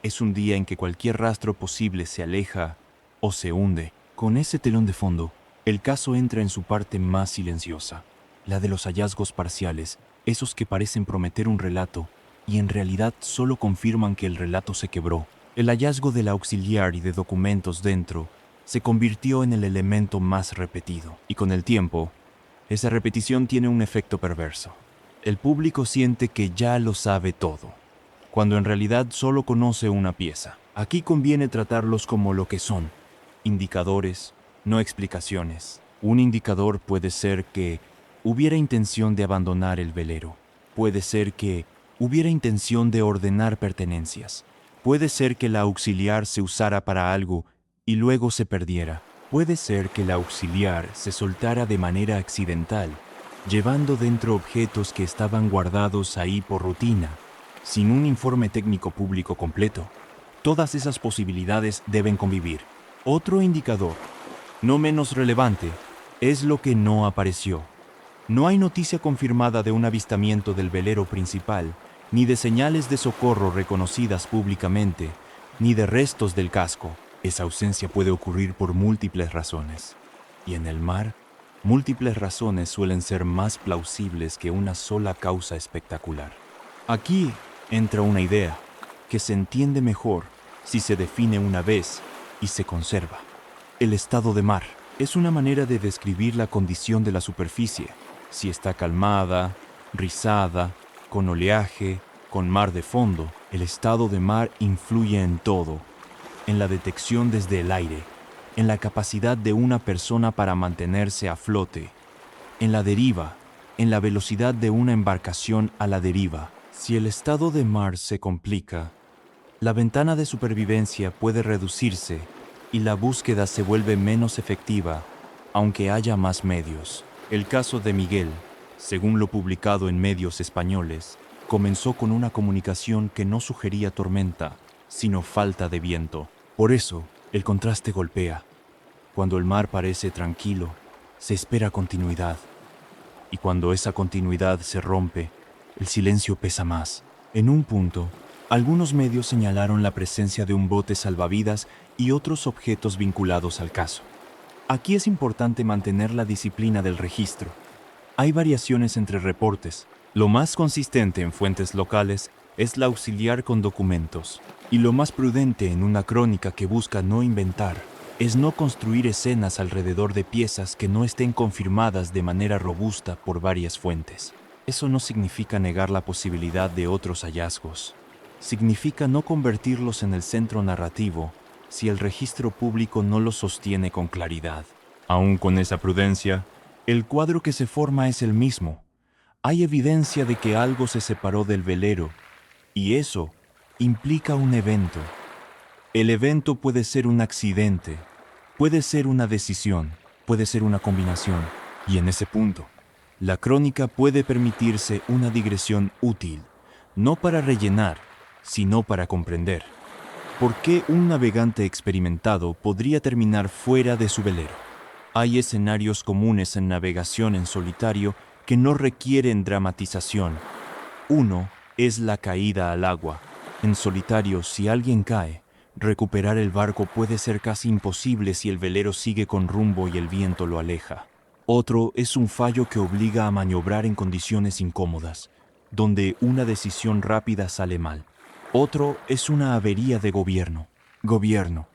Es un día en que cualquier rastro posible se aleja o se hunde. Con ese telón de fondo, el caso entra en su parte más silenciosa, la de los hallazgos parciales, esos que parecen prometer un relato y en realidad solo confirman que el relato se quebró. El hallazgo del auxiliar y de documentos dentro se convirtió en el elemento más repetido, y con el tiempo, esa repetición tiene un efecto perverso. El público siente que ya lo sabe todo, cuando en realidad solo conoce una pieza. Aquí conviene tratarlos como lo que son: indicadores, no explicaciones. Un indicador puede ser que hubiera intención de abandonar el velero. Puede ser que hubiera intención de ordenar pertenencias. Puede ser que la auxiliar se usara para algo y luego se perdiera. Puede ser que la auxiliar se soltara de manera accidental, llevando dentro objetos que estaban guardados ahí por rutina, sin un informe técnico público completo. Todas esas posibilidades deben convivir. Otro indicador, no menos relevante, es lo que no apareció. No hay noticia confirmada de un avistamiento del velero principal, ni de señales de socorro reconocidas públicamente, ni de restos del casco. Esa ausencia puede ocurrir por múltiples razones. Y en el mar, múltiples razones suelen ser más plausibles que una sola causa espectacular. Aquí entra una idea que se entiende mejor si se define una vez y se conserva. El estado de mar es una manera de describir la condición de la superficie, si está calmada, rizada, con oleaje, con mar de fondo. El estado de mar influye en todo, en la detección desde el aire, en la capacidad de una persona para mantenerse a flote, en la deriva, en la velocidad de una embarcación a la deriva. Si el estado de mar se complica, la ventana de supervivencia puede reducirse y la búsqueda se vuelve menos efectiva, aunque haya más medios. El caso de Miguel, según lo publicado en medios españoles, comenzó con una comunicación que no sugería tormenta, sino falta de viento. Por eso, el contraste golpea. Cuando el mar parece tranquilo, se espera continuidad. Y cuando esa continuidad se rompe, el silencio pesa más. En un punto, algunos medios señalaron la presencia de un bote salvavidas y otros objetos vinculados al caso. Aquí es importante mantener la disciplina del registro. Hay variaciones entre reportes. Lo más consistente en fuentes locales es la auxiliar con documentos. Y lo más prudente en una crónica que busca no inventar es no construir escenas alrededor de piezas que no estén confirmadas de manera robusta por varias fuentes. Eso no significa negar la posibilidad de otros hallazgos. Significa no convertirlos en el centro narrativo si el registro público no los sostiene con claridad. Aún con esa prudencia, el cuadro que se forma es el mismo. Hay evidencia de que algo se separó del velero, y eso implica un evento. El evento puede ser un accidente, puede ser una decisión, puede ser una combinación, y en ese punto, la crónica puede permitirse una digresión útil, no para rellenar, sino para comprender. ¿Por qué un navegante experimentado podría terminar fuera de su velero? Hay escenarios comunes en navegación en solitario que no requieren dramatización. Uno es la caída al agua. En solitario, si alguien cae, recuperar el barco puede ser casi imposible si el velero sigue con rumbo y el viento lo aleja. Otro es un fallo que obliga a maniobrar en condiciones incómodas, donde una decisión rápida sale mal. Otro es una avería de gobierno. Gobierno.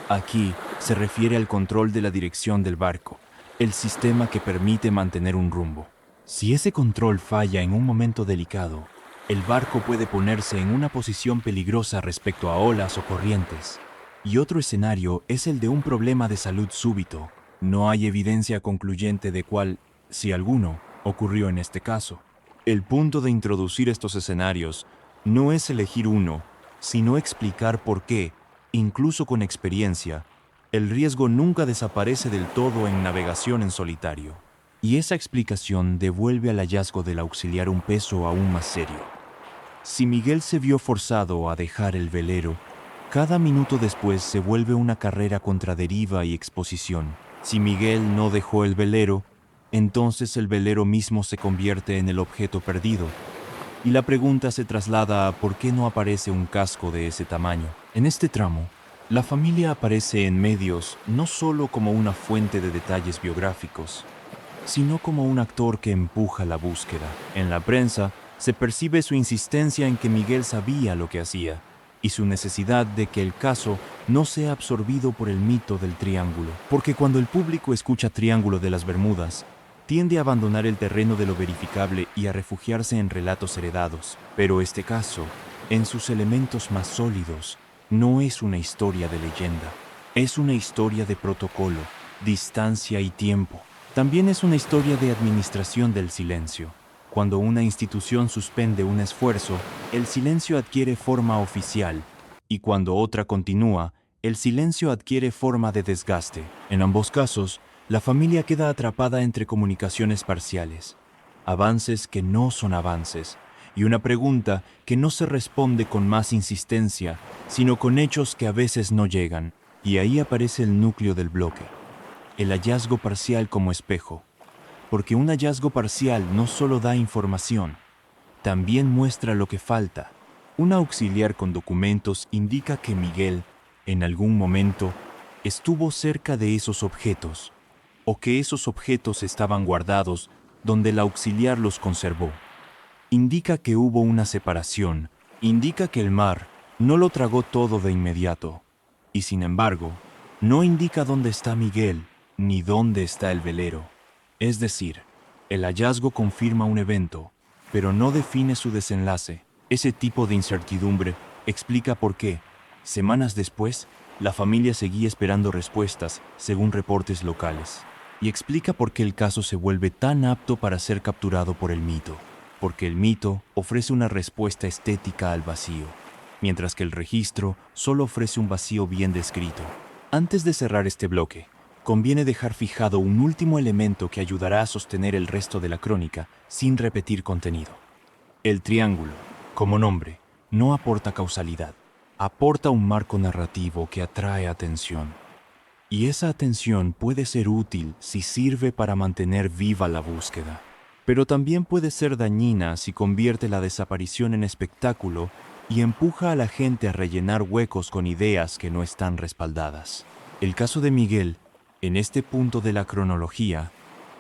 Aquí se refiere al control de la dirección del barco, el sistema que permite mantener un rumbo. Si ese control falla en un momento delicado, el barco puede ponerse en una posición peligrosa respecto a olas o corrientes. Y otro escenario es el de un problema de salud súbito. No hay evidencia concluyente de cuál, si alguno, ocurrió en este caso. El punto de introducir estos escenarios no es elegir uno, sino explicar por qué, incluso con experiencia, el riesgo nunca desaparece del todo en navegación en solitario. Y esa explicación devuelve al hallazgo del auxiliar un peso aún más serio. Si Miguel se vio forzado a dejar el velero, cada minuto después se vuelve una carrera contra deriva y exposición. Si Miguel no dejó el velero, entonces el velero mismo se convierte en el objeto perdido. Y la pregunta se traslada a por qué no aparece un casco de ese tamaño. En este tramo, la familia aparece en medios no solo como una fuente de detalles biográficos, sino como un actor que empuja la búsqueda. En la prensa, se percibe su insistencia en que Miguel sabía lo que hacía y su necesidad de que el caso no sea absorbido por el mito del triángulo. Porque cuando el público escucha Triángulo de las Bermudas, tiende a abandonar el terreno de lo verificable y a refugiarse en relatos heredados. Pero este caso, en sus elementos más sólidos, no es una historia de leyenda. Es una historia de protocolo, distancia y tiempo. También es una historia de administración del silencio. Cuando una institución suspende un esfuerzo, el silencio adquiere forma oficial, y cuando otra continúa, el silencio adquiere forma de desgaste. En ambos casos, la familia queda atrapada entre comunicaciones parciales, avances que no son avances, y una pregunta que no se responde con más insistencia, sino con hechos que a veces no llegan. Y ahí aparece el núcleo del bloque, el hallazgo parcial como espejo. Porque un hallazgo parcial no solo da información, también muestra lo que falta. Un auxiliar con documentos indica que Miguel, en algún momento, estuvo cerca de esos objetos, o que esos objetos estaban guardados donde el auxiliar los conservó. Indica que hubo una separación, indica que el mar no lo tragó todo de inmediato, y sin embargo, no indica dónde está Miguel, ni dónde está el velero. Es decir, el hallazgo confirma un evento, pero no define su desenlace. Ese tipo de incertidumbre explica por qué, semanas después, la familia seguía esperando respuestas, según reportes locales. Y explica por qué el caso se vuelve tan apto para ser capturado por el mito. Porque el mito ofrece una respuesta estética al vacío, mientras que el registro solo ofrece un vacío bien descrito. Antes de cerrar este bloque, conviene dejar fijado un último elemento que ayudará a sostener el resto de la crónica sin repetir contenido. El triángulo, como nombre, no aporta causalidad, aporta un marco narrativo que atrae atención. Y esa atención puede ser útil si sirve para mantener viva la búsqueda, pero también puede ser dañina si convierte la desaparición en espectáculo y empuja a la gente a rellenar huecos con ideas que no están respaldadas. El caso de Miguel, en este punto de la cronología,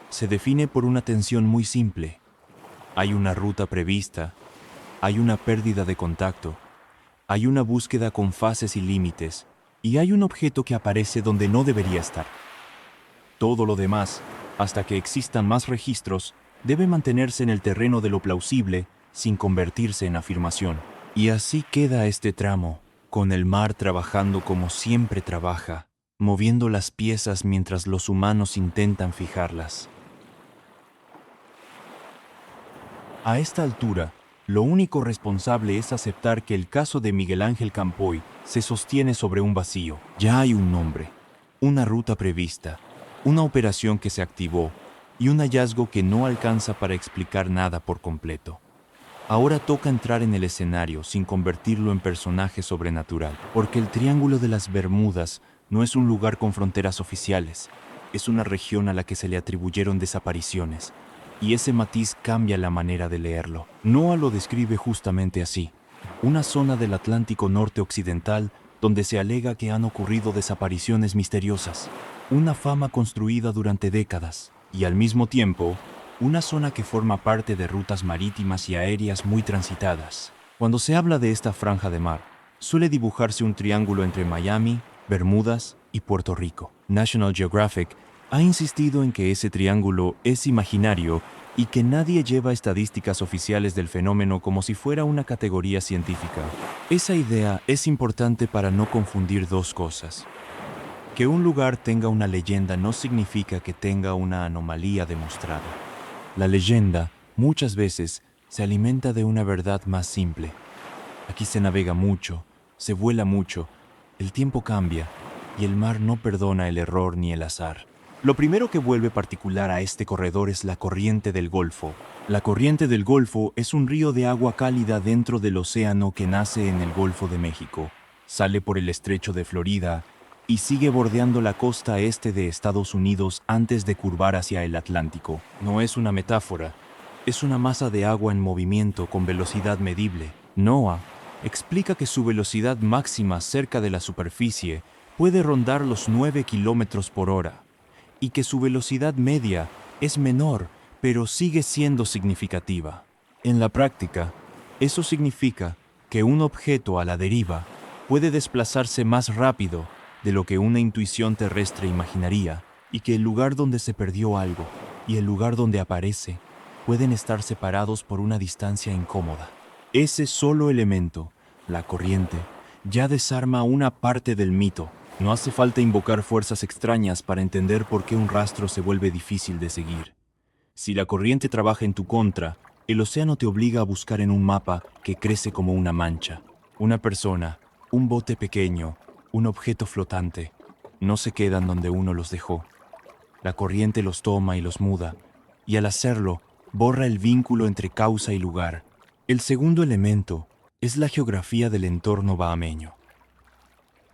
se define por una tensión muy simple. Hay una ruta prevista, hay una pérdida de contacto, hay una búsqueda con fases y límites, y hay un objeto que aparece donde no debería estar. Todo lo demás, hasta que existan más registros, debe mantenerse en el terreno de lo plausible sin convertirse en afirmación. Y así queda este tramo, con el mar trabajando como siempre trabaja, moviendo las piezas mientras los humanos intentan fijarlas. A esta altura, lo único responsable es aceptar que el caso de Miguel Ángel Campoy se sostiene sobre un vacío. Ya hay un nombre, una ruta prevista, una operación que se activó y un hallazgo que no alcanza para explicar nada por completo. Ahora toca entrar en el escenario sin convertirlo en personaje sobrenatural, porque el Triángulo de las Bermudas no es un lugar con fronteras oficiales, es una región a la que se le atribuyeron desapariciones, y ese matiz cambia la manera de leerlo. Noah lo describe justamente así: una zona del Atlántico norte occidental donde se alega que han ocurrido desapariciones misteriosas, una fama construida durante décadas, y al mismo tiempo, una zona que forma parte de rutas marítimas y aéreas muy transitadas. Cuando se habla de esta franja de mar, suele dibujarse un triángulo entre Miami, Bermudas y Puerto Rico. National Geographic ha insistido en que ese triángulo es imaginario y que nadie lleva estadísticas oficiales del fenómeno como si fuera una categoría científica. Esa idea es importante para no confundir dos cosas. Que un lugar tenga una leyenda no significa que tenga una anomalía demostrada. La leyenda, muchas veces, se alimenta de una verdad más simple. Aquí se navega mucho, se vuela mucho, el tiempo cambia y el mar no perdona el error ni el azar. Lo primero que vuelve particular a este corredor es la corriente del Golfo. La corriente del Golfo es un río de agua cálida dentro del océano que nace en el Golfo de México, sale por el estrecho de Florida y sigue bordeando la costa este de Estados Unidos antes de curvar hacia el Atlántico. No es una metáfora, es una masa de agua en movimiento con velocidad medible. Noah explica que su velocidad máxima cerca de la superficie puede rondar los 9 kilómetros por hora y que su velocidad media es menor, pero sigue siendo significativa. En la práctica, eso significa que un objeto a la deriva puede desplazarse más rápido de lo que una intuición terrestre imaginaría, y que el lugar donde se perdió algo y el lugar donde aparece pueden estar separados por una distancia incómoda. Ese solo elemento, la corriente, ya desarma una parte del mito. No hace falta invocar fuerzas extrañas para entender por qué un rastro se vuelve difícil de seguir. Si la corriente trabaja en tu contra, el océano te obliga a buscar en un mapa que crece como una mancha. Una persona, un bote pequeño, un objeto flotante, no se quedan donde uno los dejó. La corriente los toma y los muda, y al hacerlo, borra el vínculo entre causa y lugar. El segundo elemento es la geografía del entorno bahameño.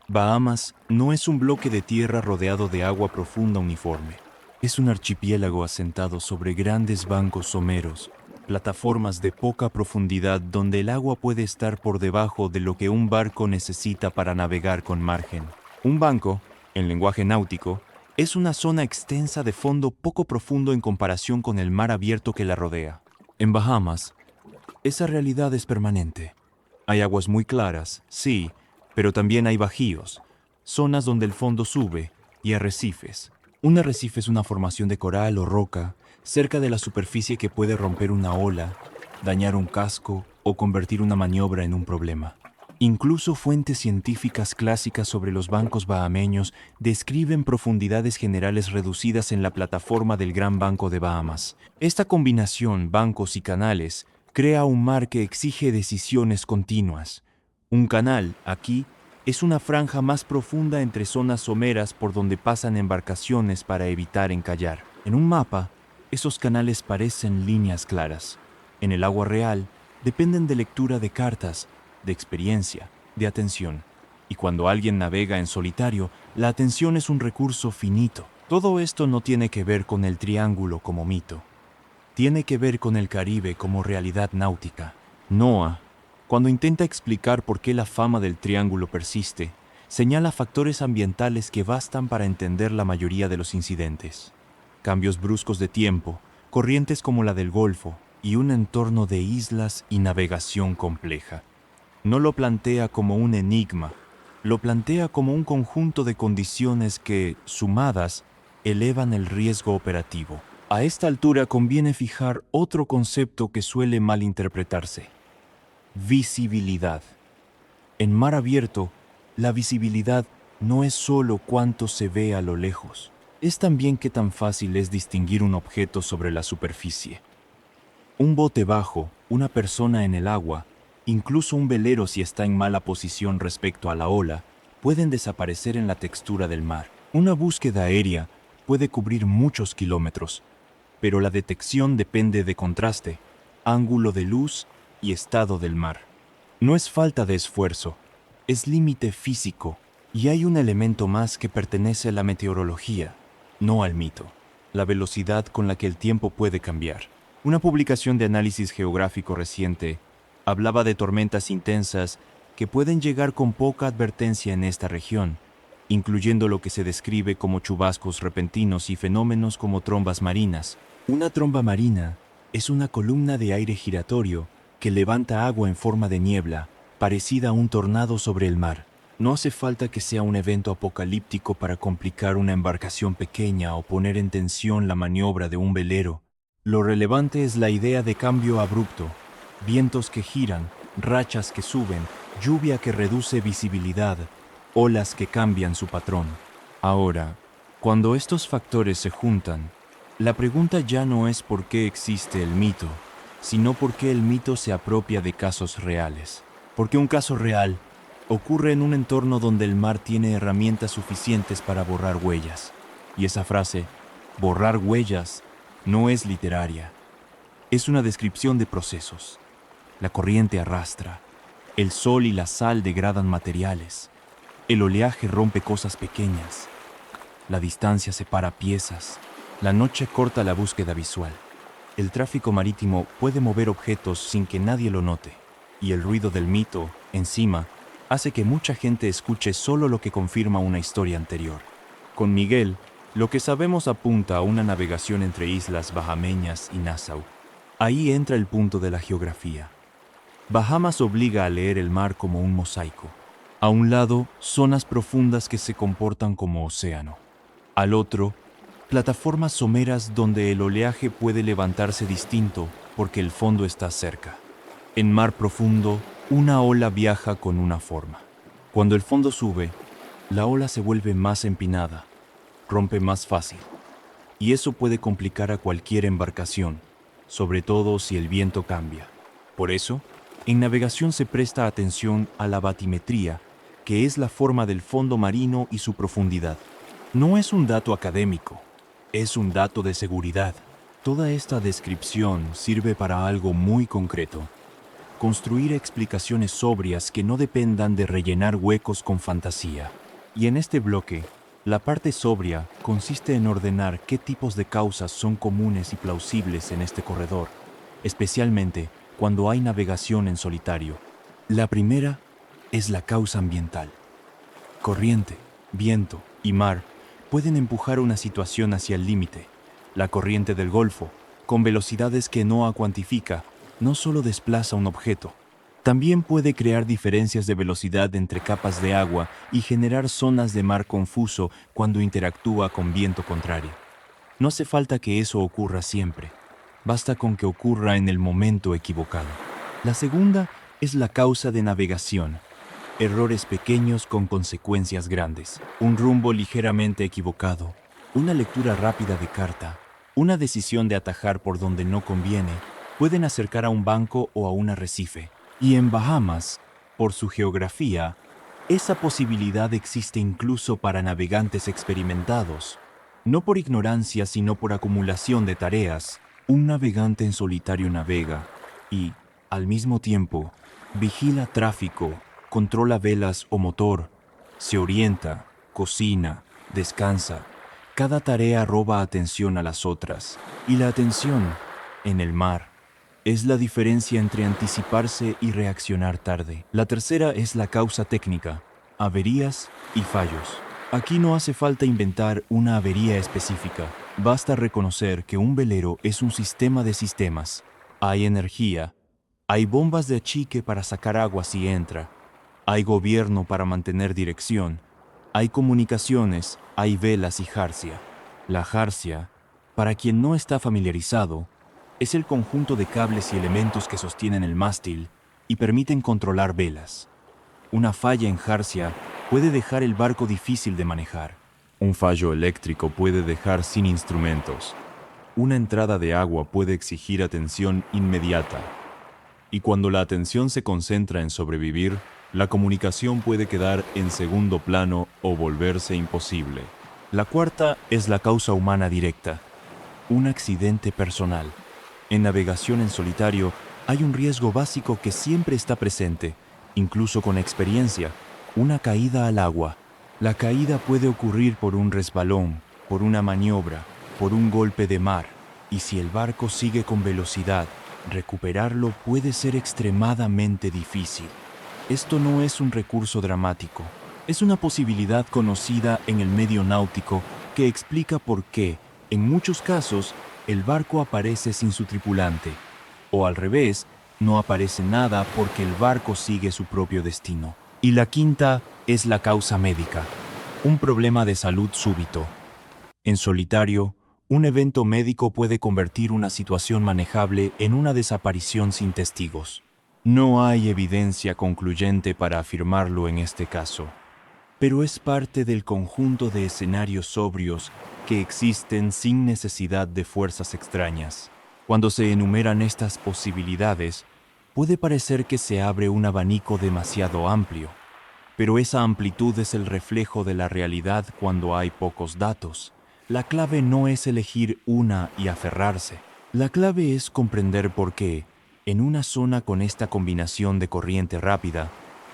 Bahamas no es un bloque de tierra rodeado de agua profunda uniforme. Es un archipiélago asentado sobre grandes bancos someros, plataformas de poca profundidad donde el agua puede estar por debajo de lo que un barco necesita para navegar con margen. Un banco, en lenguaje náutico, es una zona extensa de fondo poco profundo en comparación con el mar abierto que la rodea. En Bahamas, esa realidad es permanente. Hay aguas muy claras, sí, pero también hay bajíos, zonas donde el fondo sube, y arrecifes. Un arrecife es una formación de coral o roca cerca de la superficie que puede romper una ola, dañar un casco o convertir una maniobra en un problema. Incluso fuentes científicas clásicas sobre los bancos bahameños describen profundidades generales reducidas en la plataforma del Gran Banco de Bahamas. Esta combinación, bancos y canales, crea un mar que exige decisiones continuas. Un canal, aquí, es una franja más profunda entre zonas someras por donde pasan embarcaciones para evitar encallar. En un mapa, esos canales parecen líneas claras. En el agua real, dependen de lectura de cartas, de experiencia, de atención. Y cuando alguien navega en solitario, la atención es un recurso finito. Todo esto no tiene que ver con el triángulo como mito. Tiene que ver con el Caribe como realidad náutica. Noah, cuando intenta explicar por qué la fama del triángulo persiste, señala factores ambientales que bastan para entender la mayoría de los incidentes. Cambios bruscos de tiempo, corrientes como la del Golfo y un entorno de islas y navegación compleja. No lo plantea como un enigma, lo plantea como un conjunto de condiciones que, sumadas, elevan el riesgo operativo. A esta altura conviene fijar otro concepto que suele malinterpretarse: visibilidad. En mar abierto, la visibilidad no es solo cuánto se ve a lo lejos, es también qué tan fácil es distinguir un objeto sobre la superficie. Un bote bajo, una persona en el agua, incluso un velero si está en mala posición respecto a la ola, pueden desaparecer en la textura del mar. Una búsqueda aérea puede cubrir muchos kilómetros, pero la detección depende de contraste, ángulo de luz y estado del mar. No es falta de esfuerzo, es límite físico, y hay un elemento más que pertenece a la meteorología: no al mito, la velocidad con la que el tiempo puede cambiar. Una publicación de análisis geográfico reciente hablaba de tormentas intensas que pueden llegar con poca advertencia en esta región, incluyendo lo que se describe como chubascos repentinos y fenómenos como trombas marinas. Una tromba marina es una columna de aire giratorio que levanta agua en forma de niebla, parecida a un tornado sobre el mar. No hace falta que sea un evento apocalíptico para complicar una embarcación pequeña o poner en tensión la maniobra de un velero. Lo relevante es la idea de cambio abrupto, vientos que giran, rachas que suben, lluvia que reduce visibilidad, olas que cambian su patrón. Ahora, cuando estos factores se juntan, la pregunta ya no es por qué existe el mito, sino por qué el mito se apropia de casos reales. Porque un caso real ocurre en un entorno donde el mar tiene herramientas suficientes para borrar huellas. Y esa frase, borrar huellas, no es literaria. Es una descripción de procesos. La corriente arrastra, el sol y la sal degradan materiales, el oleaje rompe cosas pequeñas, la distancia separa piezas, la noche corta la búsqueda visual. El tráfico marítimo puede mover objetos sin que nadie lo note, y el ruido del mito, encima, hace que mucha gente escuche solo lo que confirma una historia anterior. Con Miguel, lo que sabemos apunta a una navegación entre islas bahameñas y Nassau. Ahí entra el punto de la geografía. Bahamas obliga a leer el mar como un mosaico. A un lado, zonas profundas que se comportan como océano. Al otro, plataformas someras donde el oleaje puede levantarse distinto porque el fondo está cerca. En mar profundo, una ola viaja con una forma. Cuando el fondo sube, la ola se vuelve más empinada, rompe más fácil. Y eso puede complicar a cualquier embarcación, sobre todo si el viento cambia. Por eso, en navegación se presta atención a la batimetría, que es la forma del fondo marino y su profundidad. No es un dato académico, es un dato de seguridad. Toda esta descripción sirve para algo muy concreto: construir explicaciones sobrias que no dependan de rellenar huecos con fantasía. Y en este bloque, la parte sobria consiste en ordenar qué tipos de causas son comunes y plausibles en este corredor, especialmente cuando hay navegación en solitario. La primera es la causa ambiental. Corriente, viento y mar pueden empujar una situación hacia el límite. La corriente del Golfo, con velocidades que NOAA cuantifica, no solo desplaza un objeto, también puede crear diferencias de velocidad entre capas de agua y generar zonas de mar confuso cuando interactúa con viento contrario. No hace falta que eso ocurra siempre, basta con que ocurra en el momento equivocado. La segunda es la causa de navegación. Errores pequeños con consecuencias grandes. Un rumbo ligeramente equivocado, una lectura rápida de carta, una decisión de atajar por donde no conviene, pueden acercar a un banco o a un arrecife. Y en Bahamas, por su geografía, esa posibilidad existe incluso para navegantes experimentados. No por ignorancia, sino por acumulación de tareas. Un navegante en solitario navega y, al mismo tiempo, vigila tráfico, controla velas o motor, se orienta, cocina, descansa. Cada tarea roba atención a las otras. Y la atención, en el mar, es la diferencia entre anticiparse y reaccionar tarde. La tercera es la causa técnica, averías y fallos. Aquí no hace falta inventar una avería específica. Basta reconocer que un velero es un sistema de sistemas. Hay energía, hay bombas de achique para sacar agua si entra, hay gobierno para mantener dirección, hay comunicaciones, hay velas y jarcia. La jarcia, para quien no está familiarizado, es el conjunto de cables y elementos que sostienen el mástil y permiten controlar velas. Una falla en jarcia puede dejar el barco difícil de manejar. Un fallo eléctrico puede dejar sin instrumentos. Una entrada de agua puede exigir atención inmediata. Y cuando la atención se concentra en sobrevivir, la comunicación puede quedar en segundo plano o volverse imposible. La cuarta es la causa humana directa, un accidente personal. En navegación en solitario hay un riesgo básico que siempre está presente, incluso con experiencia: una caída al agua. La caída puede ocurrir por un resbalón, por una maniobra, por un golpe de mar, y si el barco sigue con velocidad, recuperarlo puede ser extremadamente difícil. Esto no es un recurso dramático, es una posibilidad conocida en el medio náutico que explica por qué, en muchos casos, el barco aparece sin su tripulante, o al revés, no aparece nada porque el barco sigue su propio destino. Y la quinta es la causa médica, un problema de salud súbito. En solitario, un evento médico puede convertir una situación manejable en una desaparición sin testigos. No hay evidencia concluyente para afirmarlo en este caso, pero es parte del conjunto de escenarios sobrios que existen sin necesidad de fuerzas extrañas. Cuando se enumeran estas posibilidades, puede parecer que se abre un abanico demasiado amplio, pero esa amplitud es el reflejo de la realidad cuando hay pocos datos. La clave no es elegir una y aferrarse. La clave es comprender por qué, en una zona con esta combinación de corriente rápida,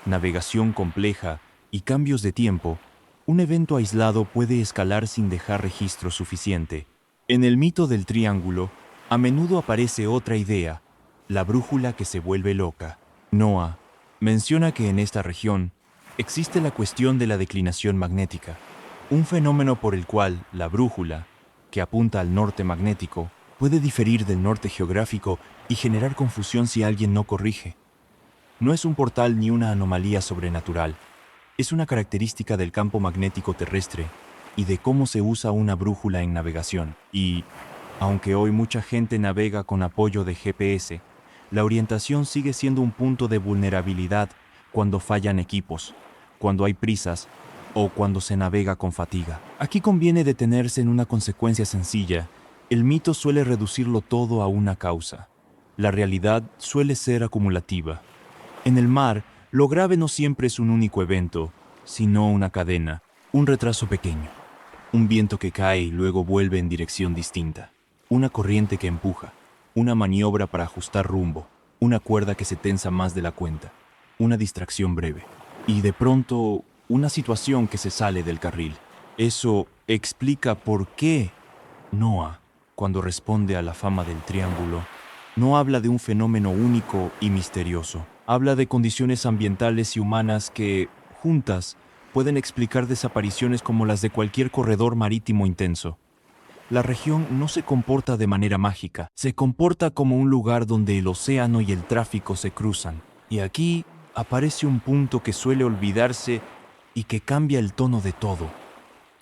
navegación compleja y cambios de tiempo, un evento aislado puede escalar sin dejar registro suficiente. En el mito del triángulo, a menudo aparece otra idea, la brújula que se vuelve loca. Noah menciona que en esta región existe la cuestión de la declinación magnética, un fenómeno por el cual la brújula, que apunta al norte magnético, puede diferir del norte geográfico y generar confusión si alguien no corrige. No es un portal ni una anomalía sobrenatural, es una característica del campo magnético terrestre y de cómo se usa una brújula en navegación. Y, aunque hoy mucha gente navega con apoyo de GPS, la orientación sigue siendo un punto de vulnerabilidad cuando fallan equipos, cuando hay prisas o cuando se navega con fatiga. Aquí conviene detenerse en una consecuencia sencilla. El mito suele reducirlo todo a una causa. La realidad suele ser acumulativa. En el mar, lo grave no siempre es un único evento, sino una cadena, un retraso pequeño, un viento que cae y luego vuelve en dirección distinta, una corriente que empuja, una maniobra para ajustar rumbo, una cuerda que se tensa más de la cuenta, una distracción breve, y de pronto una situación que se sale del carril. Eso explica por qué Noah, cuando responde a la fama del triángulo, no habla de un fenómeno único y misterioso. Habla de condiciones ambientales y humanas que, juntas, pueden explicar desapariciones como las de cualquier corredor marítimo intenso. La región no se comporta de manera mágica, se comporta como un lugar donde el océano y el tráfico se cruzan. Y aquí aparece un punto que suele olvidarse y que cambia el tono de todo: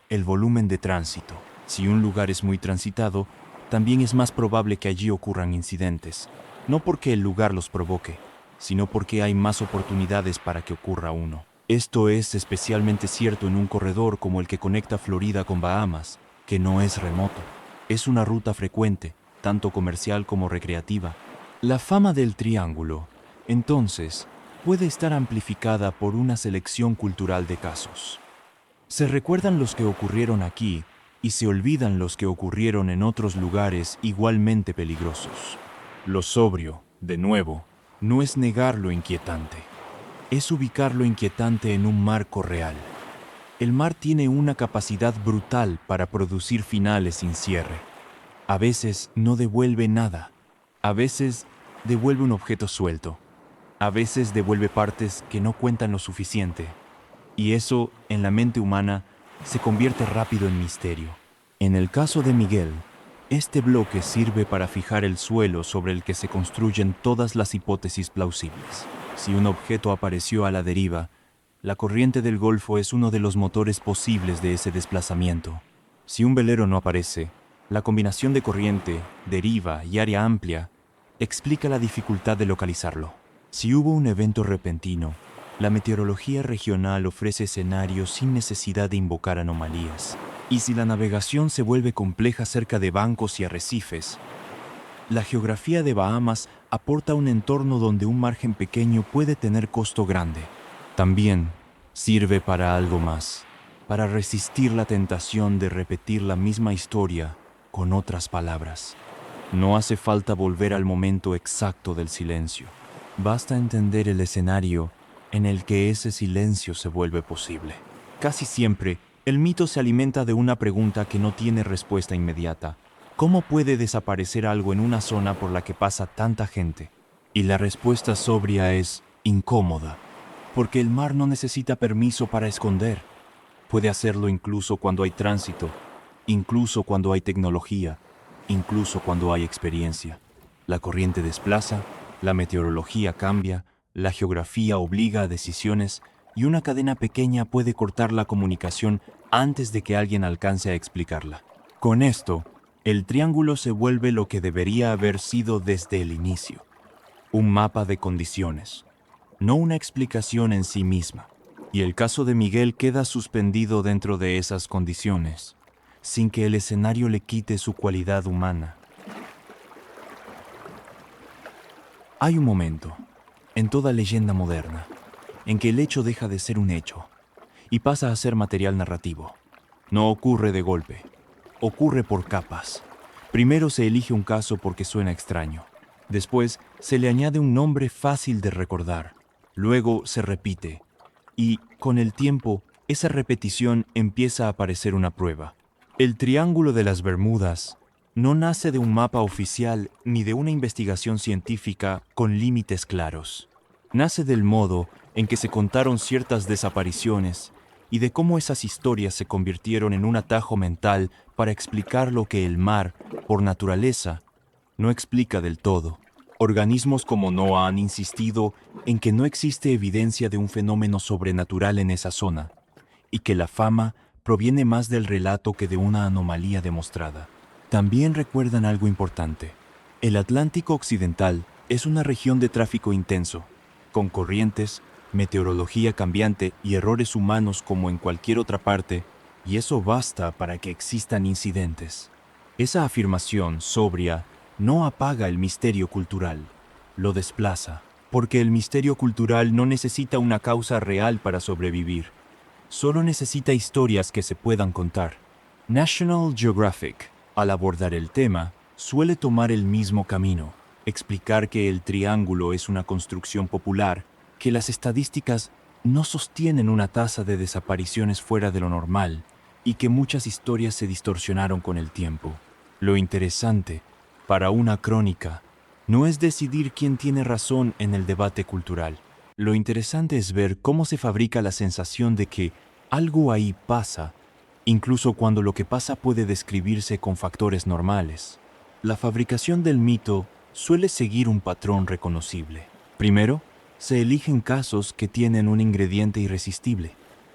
el volumen de tránsito. Si un lugar es muy transitado, también es más probable que allí ocurran incidentes, no porque el lugar los provoque, sino porque hay más oportunidades para que ocurra uno. Esto es especialmente cierto en un corredor como el que conecta Florida con Bahamas, que no es remoto. Es una ruta frecuente, tanto comercial como recreativa. La fama del triángulo, entonces, puede estar amplificada por una selección cultural de casos. Se recuerdan los que ocurrieron aquí y se olvidan los que ocurrieron en otros lugares igualmente peligrosos. Lo sobrio, de nuevo, no es negar lo inquietante, es ubicar lo inquietante en un marco real. El mar tiene una capacidad brutal para producir finales sin cierre. A veces no devuelve nada, a veces devuelve un objeto suelto, a veces devuelve partes que no cuentan lo suficiente. Y eso, en la mente humana, se convierte rápido en misterio. En el caso de Miguel, este bloque sirve para fijar el suelo sobre el que se construyen todas las hipótesis plausibles. Si un objeto apareció a la deriva, la corriente del Golfo es uno de los motores posibles de ese desplazamiento. Si un velero no aparece, la combinación de corriente, deriva y área amplia explica la dificultad de localizarlo. Si hubo un evento repentino, la meteorología regional ofrece escenarios sin necesidad de invocar anomalías. Y si la navegación se vuelve compleja cerca de bancos y arrecifes, la geografía de Bahamas aporta un entorno donde un margen pequeño puede tener costo grande. También sirve para algo más, para resistir la tentación de repetir la misma historia con otras palabras. No hace falta volver al momento exacto del silencio. Basta entender el escenario en el que ese silencio se vuelve posible. Casi siempre, El mito se alimenta de una pregunta que no tiene respuesta inmediata. ¿Cómo puede desaparecer algo en una zona por la que pasa tanta gente? Y la respuesta sobria es incómoda, porque el mar no necesita permiso para esconder. Puede hacerlo incluso cuando hay tránsito, incluso cuando hay tecnología, incluso cuando hay experiencia. La corriente desplaza, la meteorología cambia, la geografía obliga a decisiones y una cadena pequeña puede cortar la comunicación antes de que alguien alcance a explicarla. Con esto, el triángulo se vuelve lo que debería haber sido desde el inicio: un mapa de condiciones, no una explicación en sí misma. Y el caso de Miguel queda suspendido dentro de esas condiciones, sin que el escenario le quite su cualidad humana. Hay un momento, en toda leyenda moderna, en que el hecho deja de ser un hecho y pasa a ser material narrativo. No ocurre de golpe, ocurre por capas. Primero se elige un caso porque suena extraño. Después se le añade un nombre fácil de recordar. Luego se repite. Y, con el tiempo, esa repetición empieza a parecer una prueba. El Triángulo de las Bermudas no nace de un mapa oficial ni de una investigación científica con límites claros. Nace del modo en que se contaron ciertas desapariciones y de cómo esas historias se convirtieron en un atajo mental para explicar lo que el mar, por naturaleza, no explica del todo. Organismos como NOAA han insistido en que no existe evidencia de un fenómeno sobrenatural en esa zona y que la fama proviene más del relato que de una anomalía demostrada. También recuerdan algo importante. El Atlántico Occidental es una región de tráfico intenso, con corrientes, meteorología cambiante y errores humanos como en cualquier otra parte, y eso basta para que existan incidentes. Esa afirmación sobria no apaga el misterio cultural, lo desplaza, porque el misterio cultural no necesita una causa real para sobrevivir, solo necesita historias que se puedan contar. National Geographic, al abordar el tema, suele tomar el mismo camino, explicar que el triángulo es una construcción popular, que las estadísticas no sostienen una tasa de desapariciones fuera de lo normal y que muchas historias se distorsionaron con el tiempo. Lo interesante, para una crónica, no es decidir quién tiene razón en el debate cultural. Lo interesante es ver cómo se fabrica la sensación de que algo ahí pasa, incluso cuando lo que pasa puede describirse con factores normales. La fabricación del mito suele seguir un patrón reconocible. Primero, se eligen casos que tienen un ingrediente irresistible,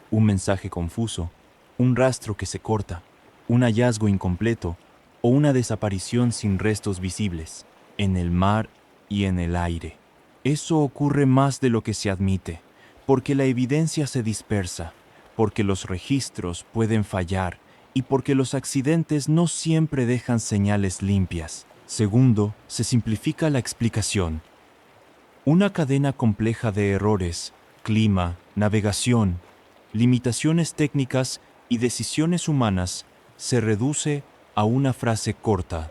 un mensaje confuso, un rastro que se corta, un hallazgo incompleto o una desaparición sin restos visibles, en el mar y en el aire. Eso ocurre más de lo que se admite, porque la evidencia se dispersa, porque los registros pueden fallar y porque los accidentes no siempre dejan señales limpias. Segundo, se simplifica la explicación. Una cadena compleja de errores, clima, navegación, limitaciones técnicas y decisiones humanas se reduce a una frase corta.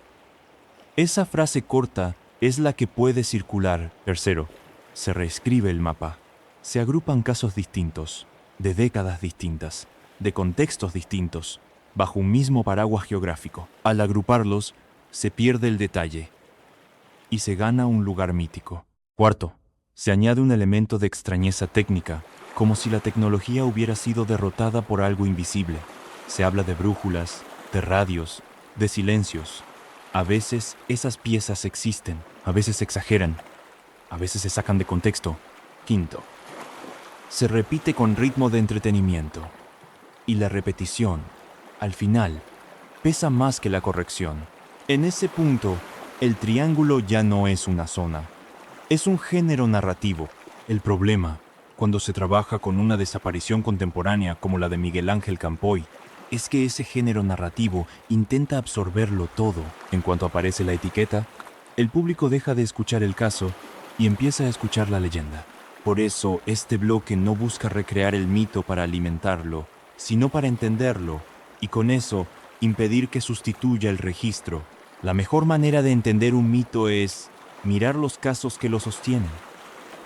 Esa frase corta es la que puede circular. Tercero, se reescribe el mapa. Se agrupan casos distintos, de décadas distintas, de contextos distintos, bajo un mismo paraguas geográfico. Al agruparlos, se pierde el detalle y se gana un lugar mítico. Cuarto, se añade un elemento de extrañeza técnica, como si la tecnología hubiera sido derrotada por algo invisible. Se habla de brújulas, de radios, de silencios. A veces esas piezas existen, a veces se exageran, a veces se sacan de contexto. Quinto, se repite con ritmo de entretenimiento. Y la repetición, al final, pesa más que la corrección. En ese punto, el triángulo ya no es una zona. Es un género narrativo. El problema, cuando se trabaja con una desaparición contemporánea como la de Miguel Ángel Campoy, es que ese género narrativo intenta absorberlo todo. En cuanto aparece la etiqueta, el público deja de escuchar el caso y empieza a escuchar la leyenda. Por eso, este bloque no busca recrear el mito para alimentarlo, sino para entenderlo, y con eso, impedir que sustituya el registro. La mejor manera de entender un mito es mirar los casos que lo sostienen,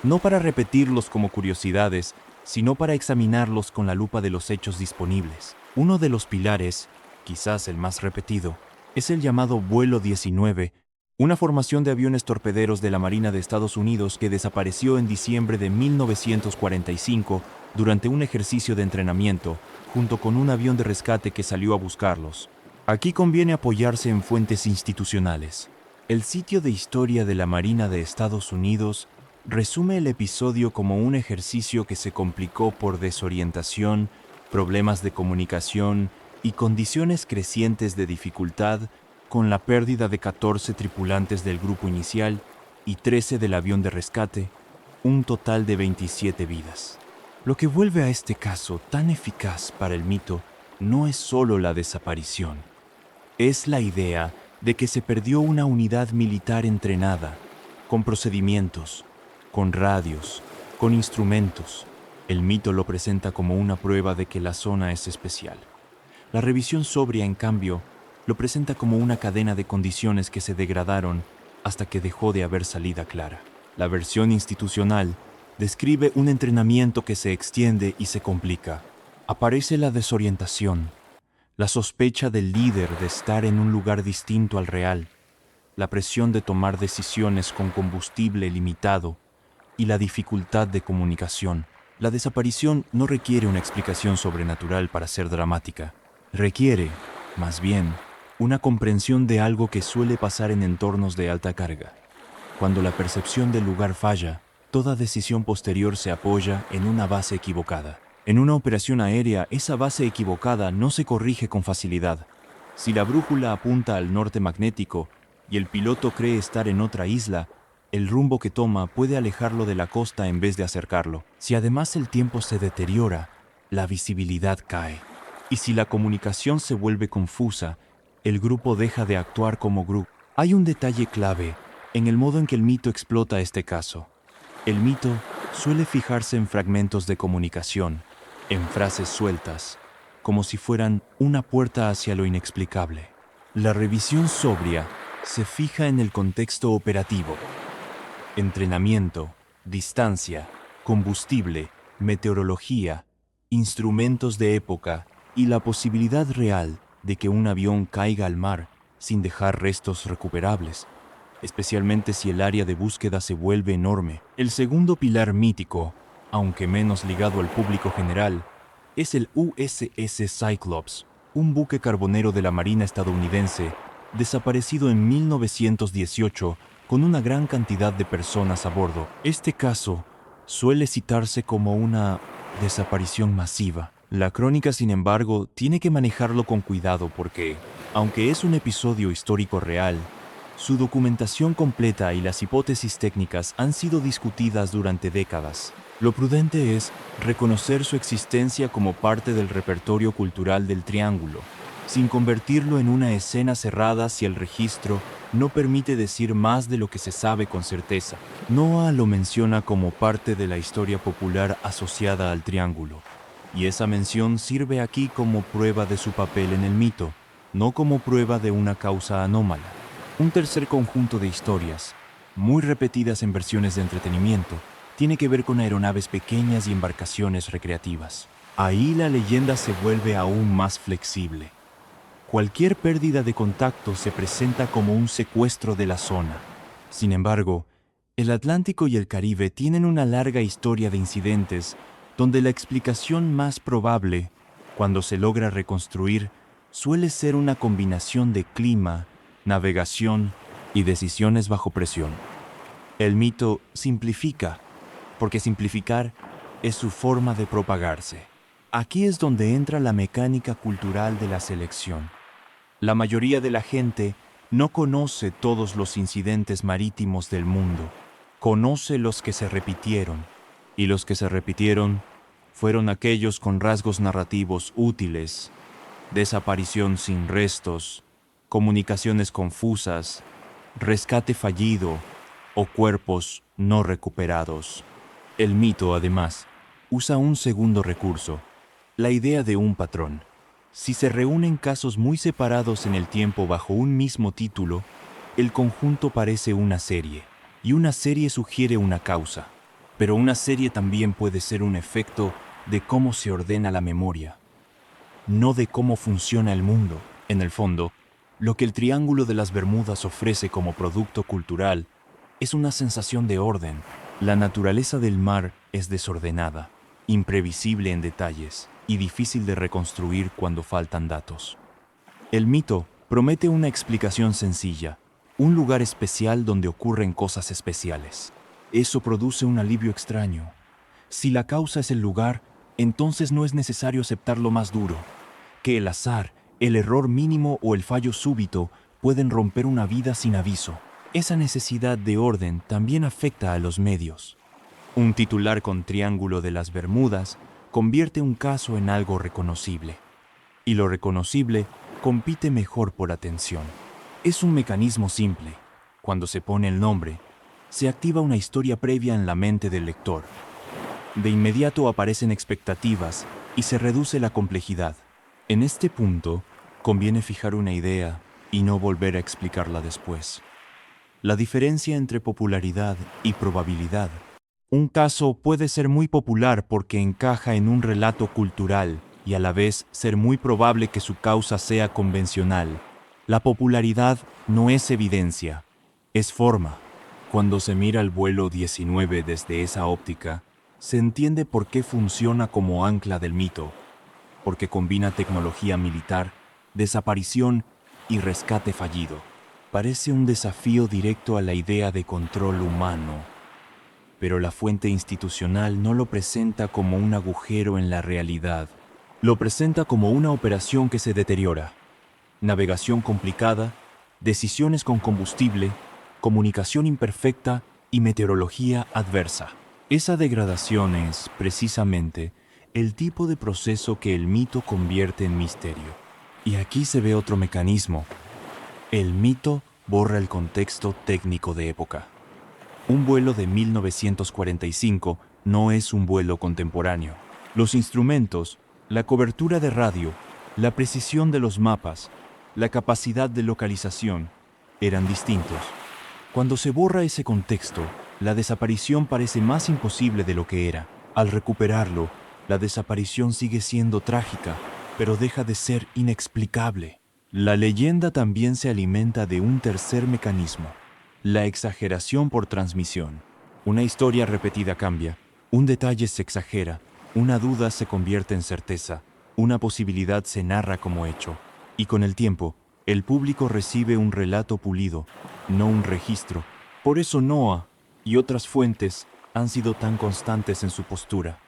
no para repetirlos como curiosidades, sino para examinarlos con la lupa de los hechos disponibles. Uno de los pilares, quizás el más repetido, es el llamado Vuelo 19, una formación de aviones torpederos de la Marina de Estados Unidos que desapareció en diciembre de 1945 durante un ejercicio de entrenamiento, junto con un avión de rescate que salió a buscarlos. Aquí conviene apoyarse en fuentes institucionales. El sitio de historia de la Marina de Estados Unidos resume el episodio como un ejercicio que se complicó por desorientación, problemas de comunicación y condiciones crecientes de dificultad, con la pérdida de 14 tripulantes del grupo inicial y 13 del avión de rescate, un total de 27 vidas. Lo que vuelve a este caso tan eficaz para el mito no es solo la desaparición, es la idea de que se perdió una unidad militar entrenada, con procedimientos, con radios, con instrumentos. El mito lo presenta como una prueba de que la zona es especial. La revisión sobria, en cambio, lo presenta como una cadena de condiciones que se degradaron hasta que dejó de haber salida clara. La versión institucional describe un entrenamiento que se extiende y se complica. Aparece la desorientación, la sospecha del líder de estar en un lugar distinto al real, la presión de tomar decisiones con combustible limitado y la dificultad de comunicación. La desaparición no requiere una explicación sobrenatural para ser dramática. Requiere, más bien, una comprensión de algo que suele pasar en entornos de alta carga. Cuando la percepción del lugar falla, toda decisión posterior se apoya en una base equivocada. En una operación aérea, esa base equivocada no se corrige con facilidad. Si la brújula apunta al norte magnético y el piloto cree estar en otra isla, el rumbo que toma puede alejarlo de la costa en vez de acercarlo. Si además el tiempo se deteriora, la visibilidad cae. Y si la comunicación se vuelve confusa, el grupo deja de actuar como grupo. Hay un detalle clave en el modo en que el mito explota este caso. El mito suele fijarse en fragmentos de comunicación, en frases sueltas, como si fueran una puerta hacia lo inexplicable. La revisión sobria se fija en el contexto operativo: entrenamiento, distancia, combustible, meteorología, instrumentos de época y la posibilidad real de que un avión caiga al mar sin dejar restos recuperables, especialmente si el área de búsqueda se vuelve enorme. El segundo pilar mítico, aunque menos ligado al público general, es el USS Cyclops, un buque carbonero de la Marina estadounidense, desaparecido en 1918 con una gran cantidad de personas a bordo. Este caso suele citarse como una desaparición masiva. La crónica, sin embargo, tiene que manejarlo con cuidado porque, aunque es un episodio histórico real, su documentación completa y las hipótesis técnicas han sido discutidas durante décadas. Lo prudente es reconocer su existencia como parte del repertorio cultural del Triángulo, sin convertirlo en una escena cerrada si el registro no permite decir más de lo que se sabe con certeza. Noah lo menciona como parte de la historia popular asociada al Triángulo, y esa mención sirve aquí como prueba de su papel en el mito, no como prueba de una causa anómala. Un tercer conjunto de historias, muy repetidas en versiones de entretenimiento, tiene que ver con aeronaves pequeñas y embarcaciones recreativas. Ahí la leyenda se vuelve aún más flexible. Cualquier pérdida de contacto se presenta como un secuestro de la zona. Sin embargo, el Atlántico y el Caribe tienen una larga historia de incidentes donde la explicación más probable, cuando se logra reconstruir, suele ser una combinación de clima, navegación y decisiones bajo presión. El mito simplifica, porque simplificar es su forma de propagarse. Aquí es donde entra la mecánica cultural de la selección. La mayoría de la gente no conoce todos los incidentes marítimos del mundo, conoce los que se repitieron, y los que se repitieron fueron aquellos con rasgos narrativos útiles: desaparición sin restos, comunicaciones confusas, rescate fallido o cuerpos no recuperados. El mito, además, usa un segundo recurso, la idea de un patrón. Si se reúnen casos muy separados en el tiempo bajo un mismo título, el conjunto parece una serie, y una serie sugiere una causa. Pero una serie también puede ser un efecto de cómo se ordena la memoria. no de cómo funciona el mundo. En el fondo, lo que el Triángulo de las Bermudas ofrece como producto cultural es una sensación de orden. La naturaleza del mar es desordenada, imprevisible en detalles y difícil de reconstruir cuando faltan datos. El mito promete una explicación sencilla, un lugar especial donde ocurren cosas especiales. Eso produce un alivio extraño. Si la causa es el lugar, entonces no es necesario aceptar lo más duro, que el azar, el error mínimo o el fallo súbito pueden romper una vida sin aviso. Esa necesidad de orden también afecta a los medios. Un titular con Triángulo de las Bermudas convierte un caso en algo reconocible. Y lo reconocible compite mejor por atención. Es un mecanismo simple. Cuando se pone el nombre, se activa una historia previa en la mente del lector. De inmediato aparecen expectativas y se reduce la complejidad. En este punto, conviene fijar una idea y no volver a explicarla después. La diferencia entre popularidad y probabilidad. Un caso puede ser muy popular porque encaja en un relato cultural y a la vez ser muy probable que su causa sea convencional. La popularidad no es evidencia, es forma. Cuando se mira el vuelo 19 desde esa óptica, se entiende por qué funciona como ancla del mito, porque combina tecnología militar, desaparición y rescate fallido. Parece un desafío directo a la idea de control humano, pero la fuente institucional no lo presenta como un agujero en la realidad. Lo presenta como una operación que se deteriora. Navegación complicada, decisiones con combustible, comunicación imperfecta y meteorología adversa. Esa degradación es, precisamente, el tipo de proceso que el mito convierte en misterio. Y aquí se ve otro mecanismo. El mito borra el contexto técnico de época. Un vuelo de 1945 no es un vuelo contemporáneo. Los instrumentos, la cobertura de radio, la precisión de los mapas, la capacidad de localización, eran distintos. Cuando se borra ese contexto, la desaparición parece más imposible de lo que era. Al recuperarlo, la desaparición sigue siendo trágica, pero deja de ser inexplicable. La leyenda también se alimenta de un tercer mecanismo: la exageración por transmisión. Una historia repetida cambia, un detalle se exagera, una duda se convierte en certeza, una posibilidad se narra como hecho, y con el tiempo, el público recibe un relato pulido, no un registro. Por eso NOAA y otras fuentes han sido tan constantes en su postura.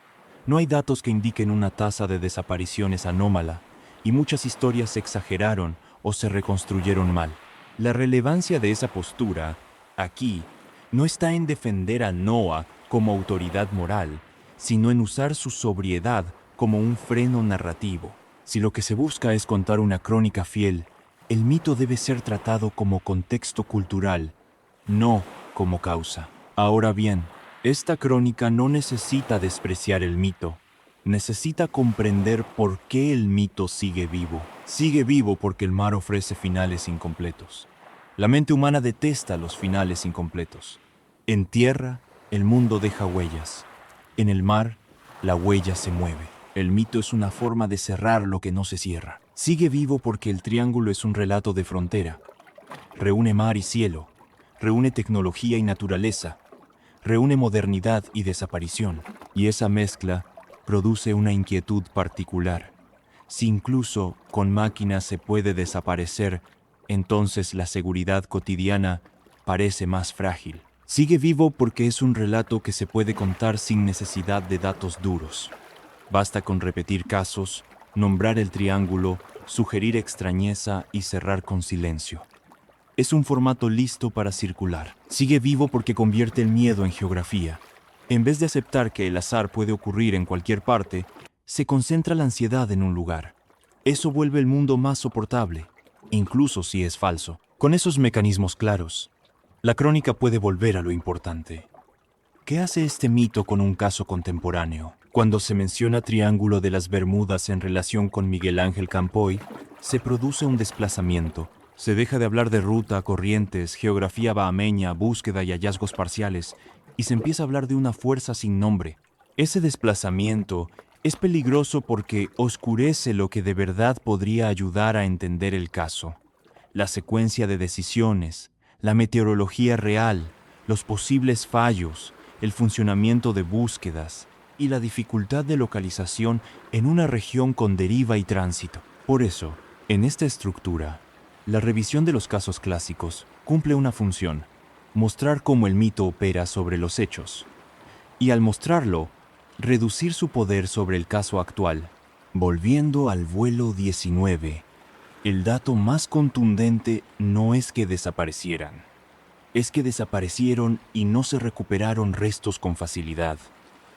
No hay datos que indiquen una tasa de desapariciones anómala, y muchas historias se exageraron o se reconstruyeron mal. La relevancia de esa postura, aquí, no está en defender a NOAA como autoridad moral, sino en usar su sobriedad como un freno narrativo. Si lo que se busca es contar una crónica fiel, el mito debe ser tratado como contexto cultural, no como causa. Ahora bien, esta crónica no necesita despreciar el mito. Necesita comprender por qué el mito sigue vivo. Sigue vivo porque el mar ofrece finales incompletos. La mente humana detesta los finales incompletos. En tierra, el mundo deja huellas. En el mar, la huella se mueve. El mito es una forma de cerrar lo que no se cierra. Sigue vivo porque el triángulo es un relato de frontera. Reúne mar y cielo. Reúne tecnología y naturaleza. Reúne modernidad y desaparición. Y esa mezcla produce una inquietud particular. Si incluso con máquinas se puede desaparecer, entonces la seguridad cotidiana parece más frágil. Sigue vivo porque es un relato que se puede contar sin necesidad de datos duros. Basta con repetir casos, nombrar el triángulo, sugerir extrañeza y cerrar con silencio. Es un formato listo para circular. Sigue vivo porque convierte el miedo en geografía. En vez de aceptar que el azar puede ocurrir en cualquier parte, se concentra la ansiedad en un lugar. Eso vuelve el mundo más soportable, incluso si es falso. Con esos mecanismos claros, la crónica puede volver a lo importante. ¿Qué hace este mito con un caso contemporáneo? Cuando se menciona Triángulo de las Bermudas en relación con Miguel Ángel Campoy, se produce un desplazamiento. Se deja de hablar de ruta, corrientes, geografía bahameña, búsqueda y hallazgos parciales, y se empieza a hablar de una fuerza sin nombre. Ese desplazamiento Es peligroso porque oscurece lo que de verdad podría ayudar a entender el caso. La secuencia de decisiones, la meteorología real, los posibles fallos, el funcionamiento de búsquedas y la dificultad de localización en una región con deriva y tránsito. Por eso, en esta estructura, la revisión de los casos clásicos cumple una función: mostrar cómo el mito opera sobre los hechos. Y al mostrarlo, reducir su poder sobre el caso actual. Volviendo al vuelo 19, el dato más contundente no es que desaparecieran, es que desaparecieron y no se recuperaron restos con facilidad,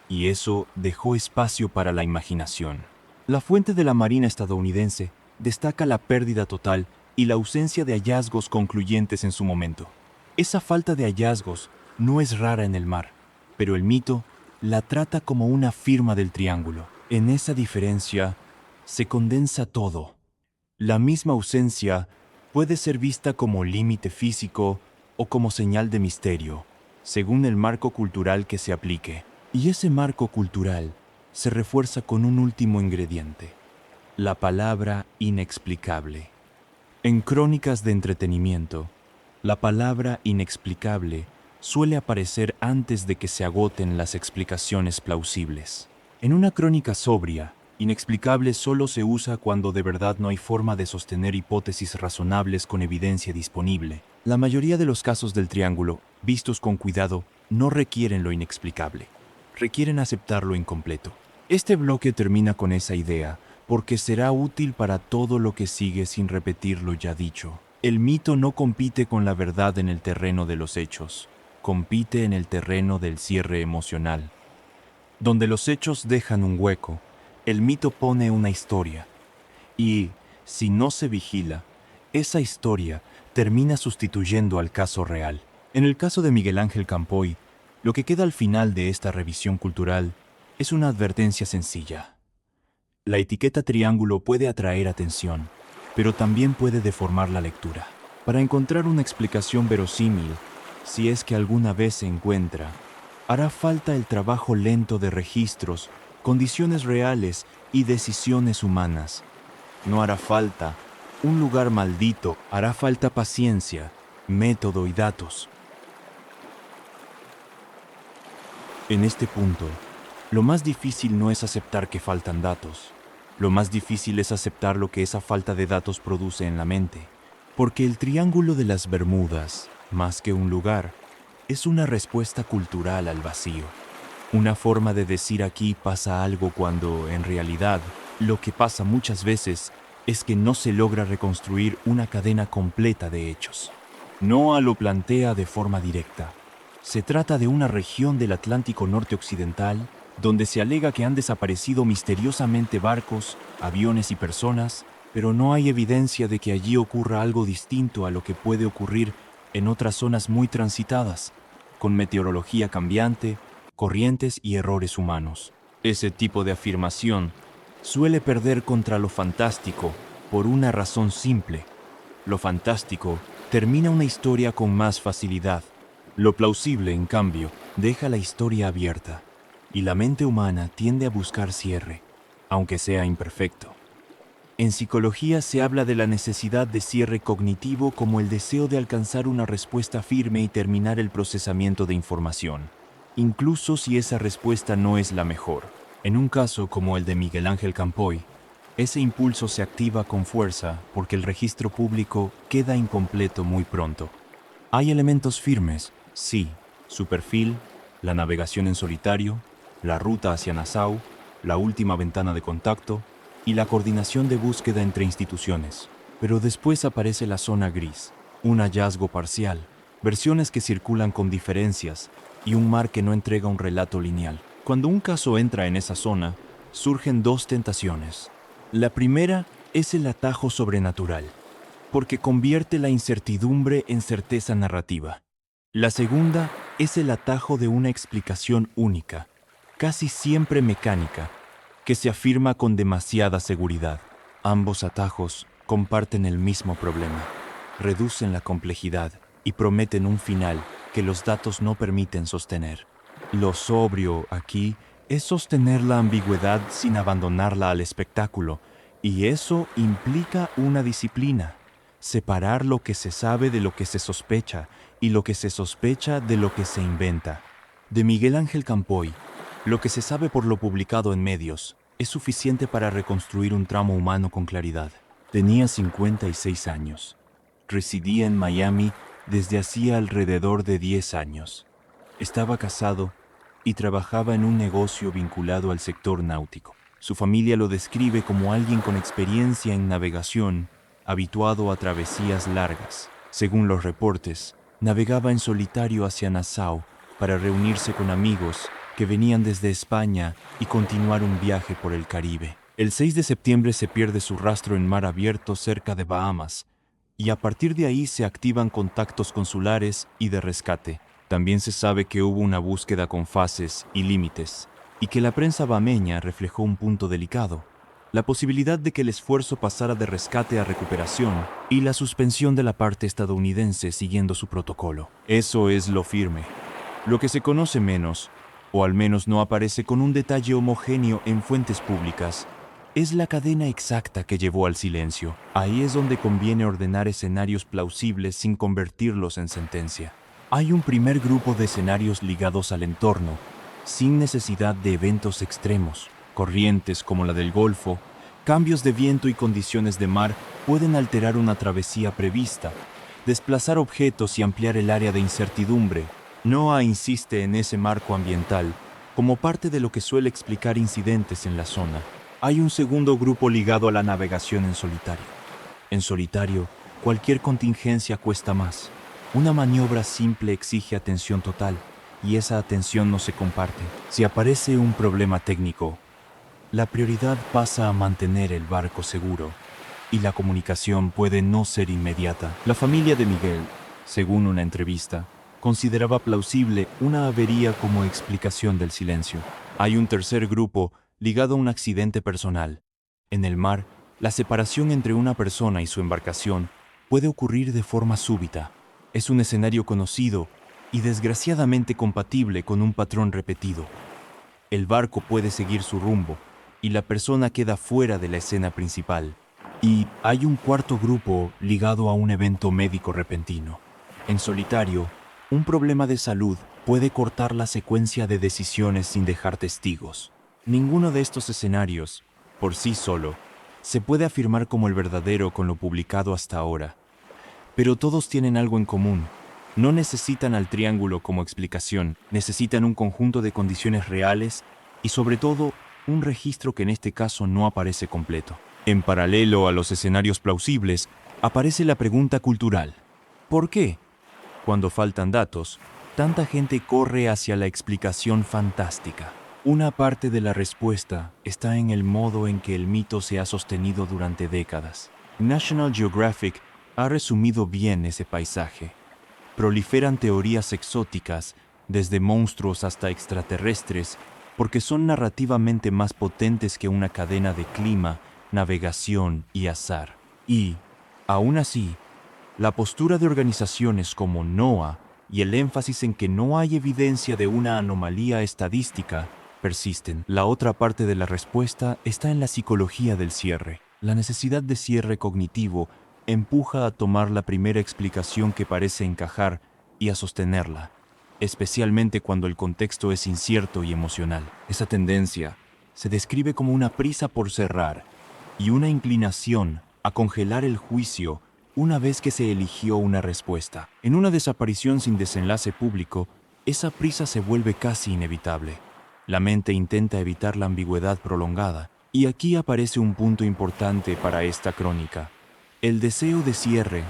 y eso dejó espacio para la imaginación. La fuente de la Marina estadounidense destaca la pérdida total y la ausencia de hallazgos concluyentes en su momento. Esa falta de hallazgos no es rara en el mar, pero el mito la trata como una firma del triángulo. En esa diferencia se condensa todo. La misma ausencia puede ser vista como límite físico o como señal de misterio, según el marco cultural que se aplique. Y ese marco cultural se refuerza con un último ingrediente: la palabra inexplicable. En crónicas de entretenimiento, la palabra inexplicable suele aparecer antes de que se agoten las explicaciones plausibles. En una crónica sobria, inexplicable solo se usa cuando de verdad no hay forma de sostener hipótesis razonables con evidencia disponible. La mayoría de los casos del triángulo, vistos con cuidado, no requieren lo inexplicable. Requieren aceptar lo incompleto. Este bloque termina con esa idea porque será útil para todo lo que sigue sin repetir lo ya dicho. El mito no compite con la verdad en el terreno de los hechos, compite en el terreno del cierre emocional. Donde los hechos dejan un hueco, el mito pone una historia. Y, si no se vigila, esa historia termina sustituyendo al caso real. En el caso de Miguel Ángel Campoy, lo que queda al final de esta revisión cultural es una advertencia sencilla. La etiqueta triángulo puede atraer atención, pero también puede deformar la lectura. Para encontrar una explicación verosímil, si es que alguna vez se encuentra, hará falta el trabajo lento de registros, condiciones reales y decisiones humanas. No hará falta un lugar maldito, hará falta paciencia, método y datos. En este punto, lo más difícil no es aceptar que faltan datos. Lo más difícil es aceptar lo que esa falta de datos produce en la mente. Porque el Triángulo de las Bermudas, más que un lugar, es una respuesta cultural al vacío. Una forma de decir aquí pasa algo cuando, en realidad, lo que pasa muchas veces es que no se logra reconstruir una cadena completa de hechos. Noah lo plantea de forma directa. Se trata de una región del Atlántico Norte Occidental donde se alega que han desaparecido misteriosamente barcos, aviones y personas, pero no hay evidencia de que allí ocurra algo distinto a lo que puede ocurrir en otras zonas muy transitadas, con meteorología cambiante, corrientes y errores humanos. Ese tipo de afirmación suele perder contra lo fantástico por una razón simple. Lo fantástico termina una historia con más facilidad. Lo plausible, en cambio, deja la historia abierta, y la mente humana tiende a buscar cierre, aunque sea imperfecto. En psicología se habla de la necesidad de cierre cognitivo como el deseo de alcanzar una respuesta firme y terminar el procesamiento de información, incluso si esa respuesta no es la mejor. En un caso como el de Miguel Ángel Campoy, ese impulso se activa con fuerza porque el registro público queda incompleto muy pronto. Hay elementos firmes, sí, su perfil, la navegación en solitario, la ruta hacia Nassau, la última ventana de contacto y la coordinación de búsqueda entre instituciones. Pero después aparece la zona gris, un hallazgo parcial, versiones que circulan con diferencias y un mar que no entrega un relato lineal. Cuando un caso entra en esa zona, surgen dos tentaciones. La primera es el atajo sobrenatural, porque convierte la incertidumbre en certeza narrativa. La segunda es el atajo de una explicación única, casi siempre mecánica, que se afirma con demasiada seguridad. Ambos atajos comparten el mismo problema, reducen la complejidad y prometen un final que los datos no permiten sostener. Lo sobrio aquí es sostener la ambigüedad sin abandonarla al espectáculo, y eso implica una disciplina. Separar lo que se sabe de lo que se sospecha, y lo que se sospecha de lo que se inventa. De Miguel Ángel Campoy, lo que se sabe por lo publicado en medios es suficiente para reconstruir un tramo humano con claridad. Tenía 56 años. Residía en Miami desde hacía alrededor de 10 años. Estaba casado y trabajaba en un negocio vinculado al sector náutico. Su familia lo describe como alguien con experiencia en navegación, habituado a travesías largas. Según los reportes, navegaba en solitario hacia Nassau para reunirse con amigos que venían desde España y continuar un viaje por el Caribe. El 6 de septiembre se pierde su rastro en mar abierto cerca de Bahamas, y a partir de ahí se activan contactos consulares y de rescate. También se sabe que hubo una búsqueda con fases y límites, y que la prensa bahameña reflejó un punto delicado: la posibilidad de que el esfuerzo pasara de rescate a recuperación y la suspensión de la parte estadounidense siguiendo su protocolo. Eso es lo firme. Lo que se conoce menos, o al menos no aparece con un detalle homogéneo en fuentes públicas, es la cadena exacta que llevó al silencio. Ahí es donde conviene ordenar escenarios plausibles sin convertirlos en sentencia. Hay un primer grupo de escenarios ligados al entorno, sin necesidad de eventos extremos. Corrientes como la del Golfo, cambios de viento y condiciones de mar pueden alterar una travesía prevista, desplazar objetos y ampliar el área de incertidumbre. NOAA insiste en ese marco ambiental como parte de lo que suele explicar incidentes en la zona. Hay un segundo grupo ligado a la navegación en solitario. En solitario, cualquier contingencia cuesta más. Una maniobra simple exige atención total, y esa atención no se comparte. Si aparece un problema técnico, la prioridad pasa a mantener el barco seguro, y la comunicación puede no ser inmediata. La familia de Miguel, según una entrevista, consideraba plausible una avería como explicación del silencio. Hay un tercer grupo ligado a un accidente personal. En el mar, la separación entre una persona y su embarcación puede ocurrir de forma súbita. Es un escenario conocido y desgraciadamente compatible con un patrón repetido. El barco puede seguir su rumbo y la persona queda fuera de la escena principal. Y hay un cuarto grupo ligado a un evento médico repentino. En solitario, un problema de salud puede cortar la secuencia de decisiones sin dejar testigos. Ninguno de estos escenarios, por sí solo, se puede afirmar como el verdadero con lo publicado hasta ahora. Pero todos tienen algo en común. No necesitan al triángulo como explicación, necesitan un conjunto de condiciones reales y, sobre todo, un registro que en este caso no aparece completo. En paralelo a los escenarios plausibles, aparece la pregunta cultural. ¿Por qué, cuando faltan datos, tanta gente corre hacia la explicación fantástica? Una parte de la respuesta está en el modo en que el mito se ha sostenido durante décadas. National Geographic ha resumido bien ese paisaje. Proliferan teorías exóticas, desde monstruos hasta extraterrestres, porque son narrativamente más potentes que una cadena de clima, navegación y azar. Y, aún así, la postura de organizaciones como NOAA y el énfasis en que no hay evidencia de una anomalía estadística persisten. La otra parte de la respuesta está en la psicología del cierre. La necesidad de cierre cognitivo empuja a tomar la primera explicación que parece encajar y a sostenerla, especialmente cuando el contexto es incierto y emocional. Esa tendencia se describe como una prisa por cerrar y una inclinación a congelar el juicio una vez que se eligió una respuesta. En una desaparición sin desenlace público, esa prisa se vuelve casi inevitable. La mente intenta evitar la ambigüedad prolongada, y aquí aparece un punto importante para esta crónica. El deseo de cierre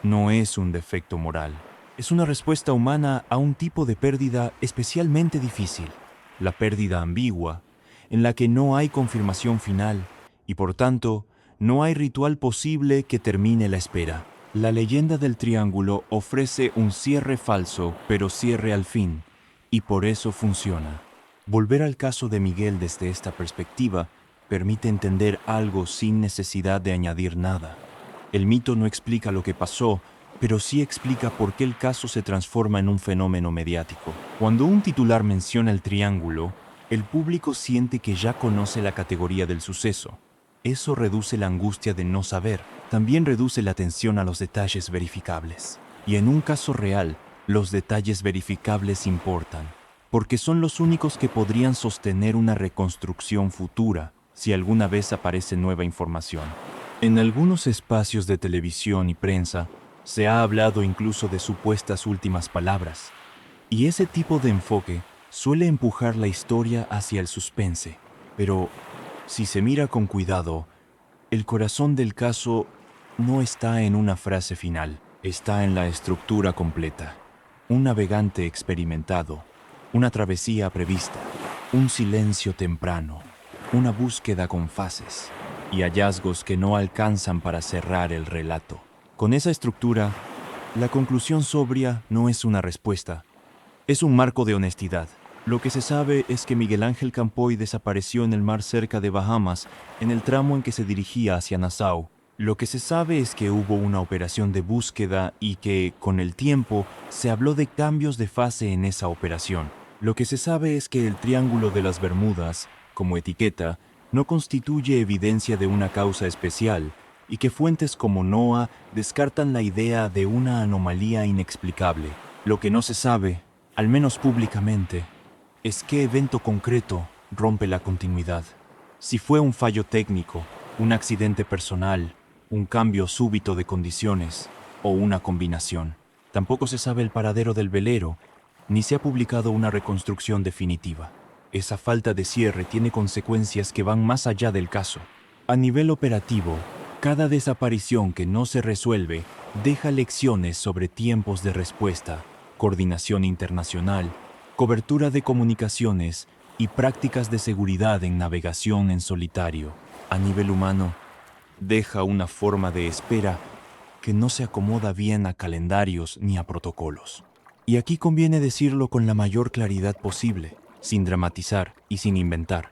no es un defecto moral. Es una respuesta humana a un tipo de pérdida especialmente difícil, la pérdida ambigua, en la que no hay confirmación final y, por tanto, no hay ritual posible que termine la espera. La leyenda del triángulo ofrece un cierre falso, pero cierre al fin, y por eso funciona. Volver al caso de Miguel desde esta perspectiva permite entender algo sin necesidad de añadir nada. El mito no explica lo que pasó, pero sí explica por qué el caso se transforma en un fenómeno mediático. Cuando un titular menciona el triángulo, El público siente que ya conoce la categoría del suceso. Eso reduce la angustia de no saber. También reduce la atención a los detalles verificables. Y en un caso real, los detalles verificables importan, porque son los únicos que podrían sostener una reconstrucción futura si alguna vez aparece nueva información. En algunos espacios de televisión y prensa se ha hablado incluso de supuestas últimas palabras, y ese tipo de enfoque suele empujar la historia hacia el suspense. Pero si se mira con cuidado, el corazón del caso no está en una frase final, está en la estructura completa. Un navegante experimentado, una travesía prevista, un silencio temprano, una búsqueda con fases y hallazgos que no alcanzan para cerrar el relato. Con esa estructura, la conclusión sobria no es una respuesta, es un marco de honestidad. Lo que se sabe es que Miguel Ángel Campoy desapareció en el mar cerca de Bahamas, en el tramo en que se dirigía hacia Nassau. Lo que se sabe es que hubo una operación de búsqueda y que, con el tiempo, se habló de cambios de fase en esa operación. Lo que se sabe es que el Triángulo de las Bermudas, como etiqueta, no constituye evidencia de una causa especial y que fuentes como NOAA descartan la idea de una anomalía inexplicable. Lo que no se sabe, al menos públicamente, es qué evento concreto rompe la continuidad. Si fue un fallo técnico, un accidente personal, un cambio súbito de condiciones o una combinación. Tampoco se sabe el paradero del velero, ni se ha publicado una reconstrucción definitiva. Esa falta de cierre tiene consecuencias que van más allá del caso. A nivel operativo, cada desaparición que no se resuelve deja lecciones sobre tiempos de respuesta, coordinación internacional, cobertura de comunicaciones y prácticas de seguridad en navegación en solitario. A nivel humano, deja una forma de espera que no se acomoda bien a calendarios ni a protocolos. Y aquí conviene decirlo con la mayor claridad posible, sin dramatizar y sin inventar.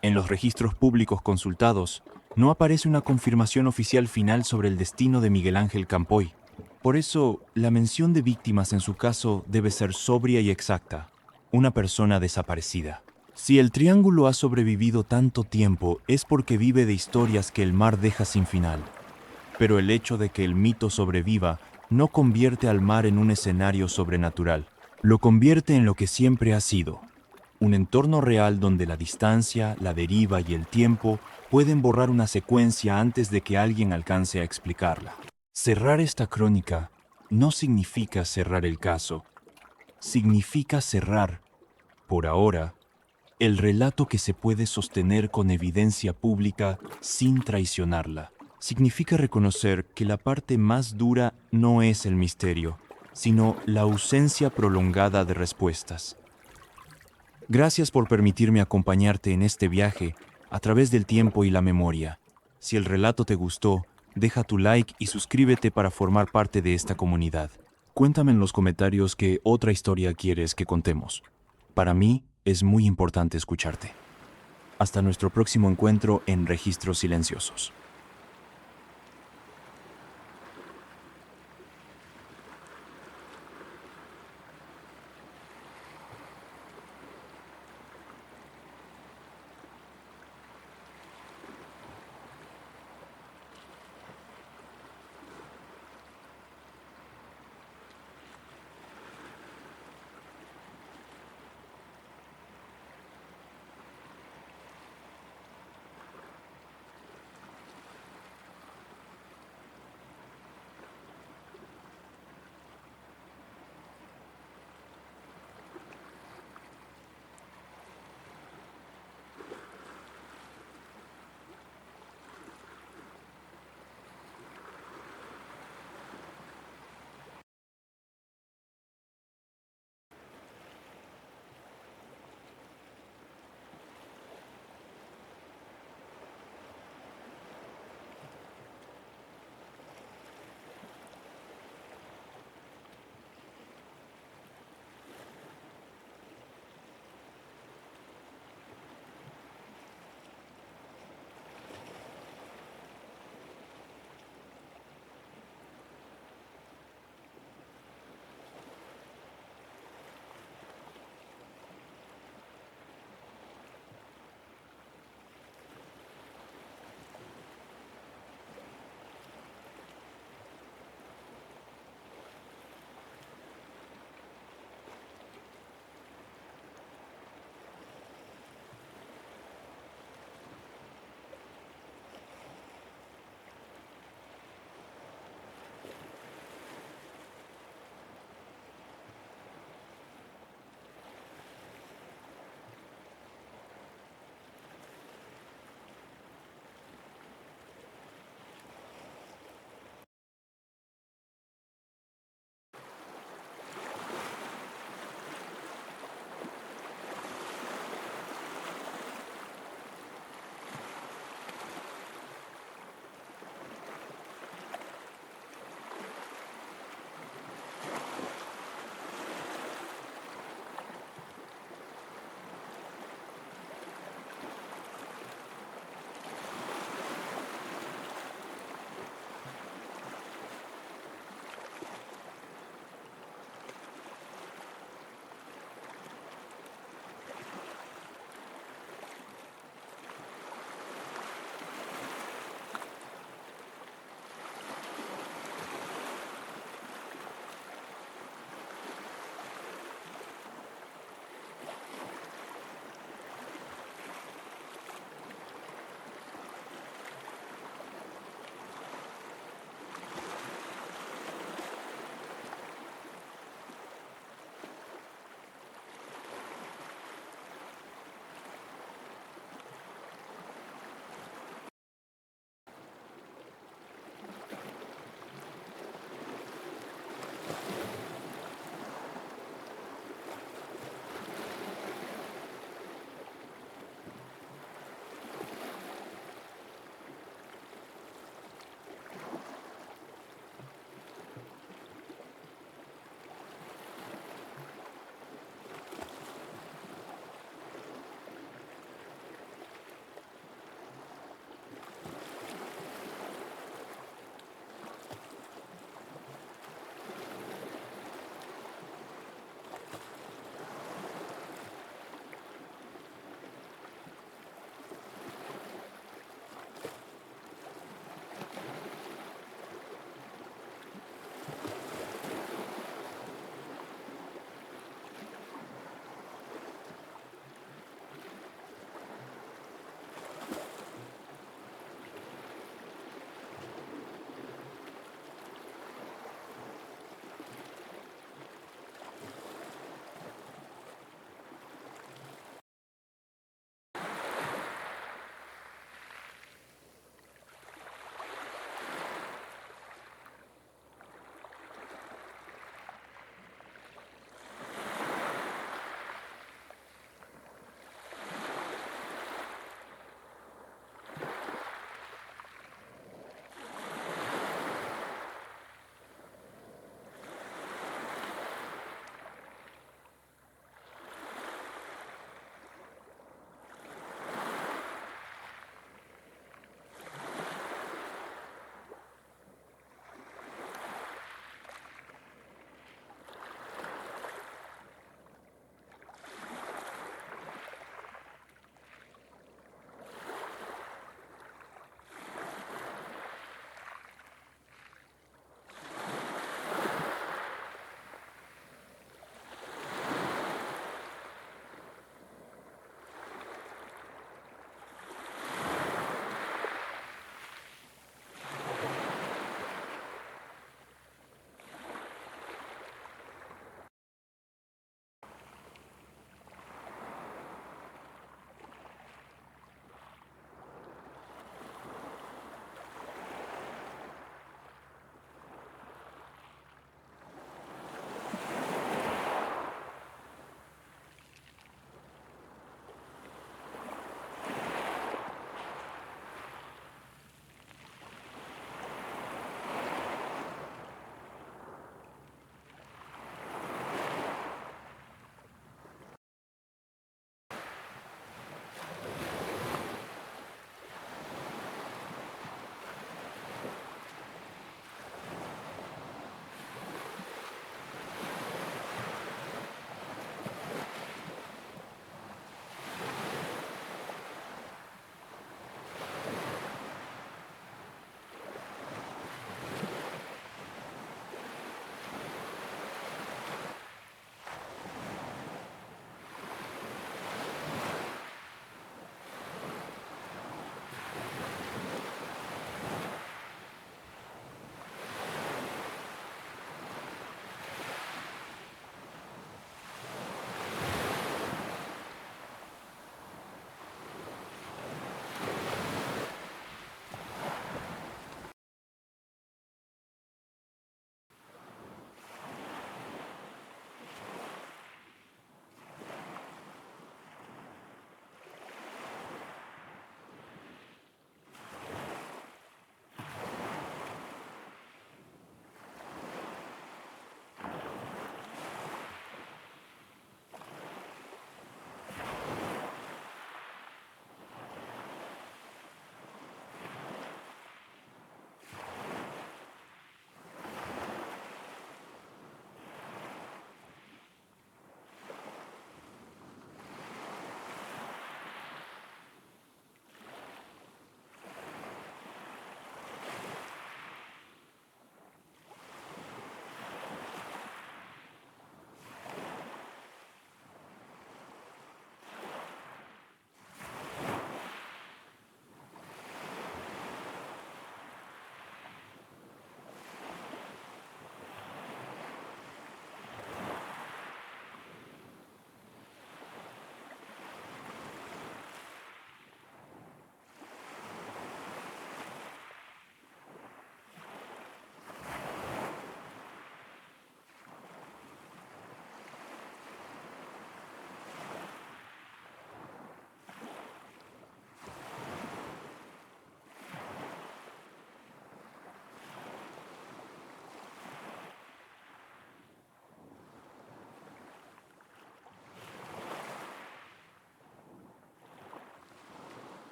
En los registros públicos consultados, no aparece una confirmación oficial final sobre el destino de Miguel Ángel Campoy. Por eso, la mención de víctimas en su caso debe ser sobria y exacta. Una persona desaparecida. Si el Triángulo ha sobrevivido tanto tiempo es porque vive de historias que el mar deja sin final. Pero el hecho de que el mito sobreviva no convierte al mar en un escenario sobrenatural. Lo convierte en lo que siempre ha sido. Un entorno real donde la distancia, la deriva y el tiempo pueden borrar una secuencia antes de que alguien alcance a explicarla. Cerrar esta crónica no significa cerrar el caso. Significa cerrar, por ahora, el relato que se puede sostener con evidencia pública sin traicionarla. Significa reconocer que la parte más dura no es el misterio, sino la ausencia prolongada de respuestas. Gracias por permitirme acompañarte en este viaje a través del tiempo y la memoria. Si el relato te gustó, deja tu like y suscríbete para formar parte de esta comunidad. Cuéntame en los comentarios qué otra historia quieres que contemos. Para mí es muy importante escucharte. Hasta nuestro próximo encuentro en Registros Silenciosos.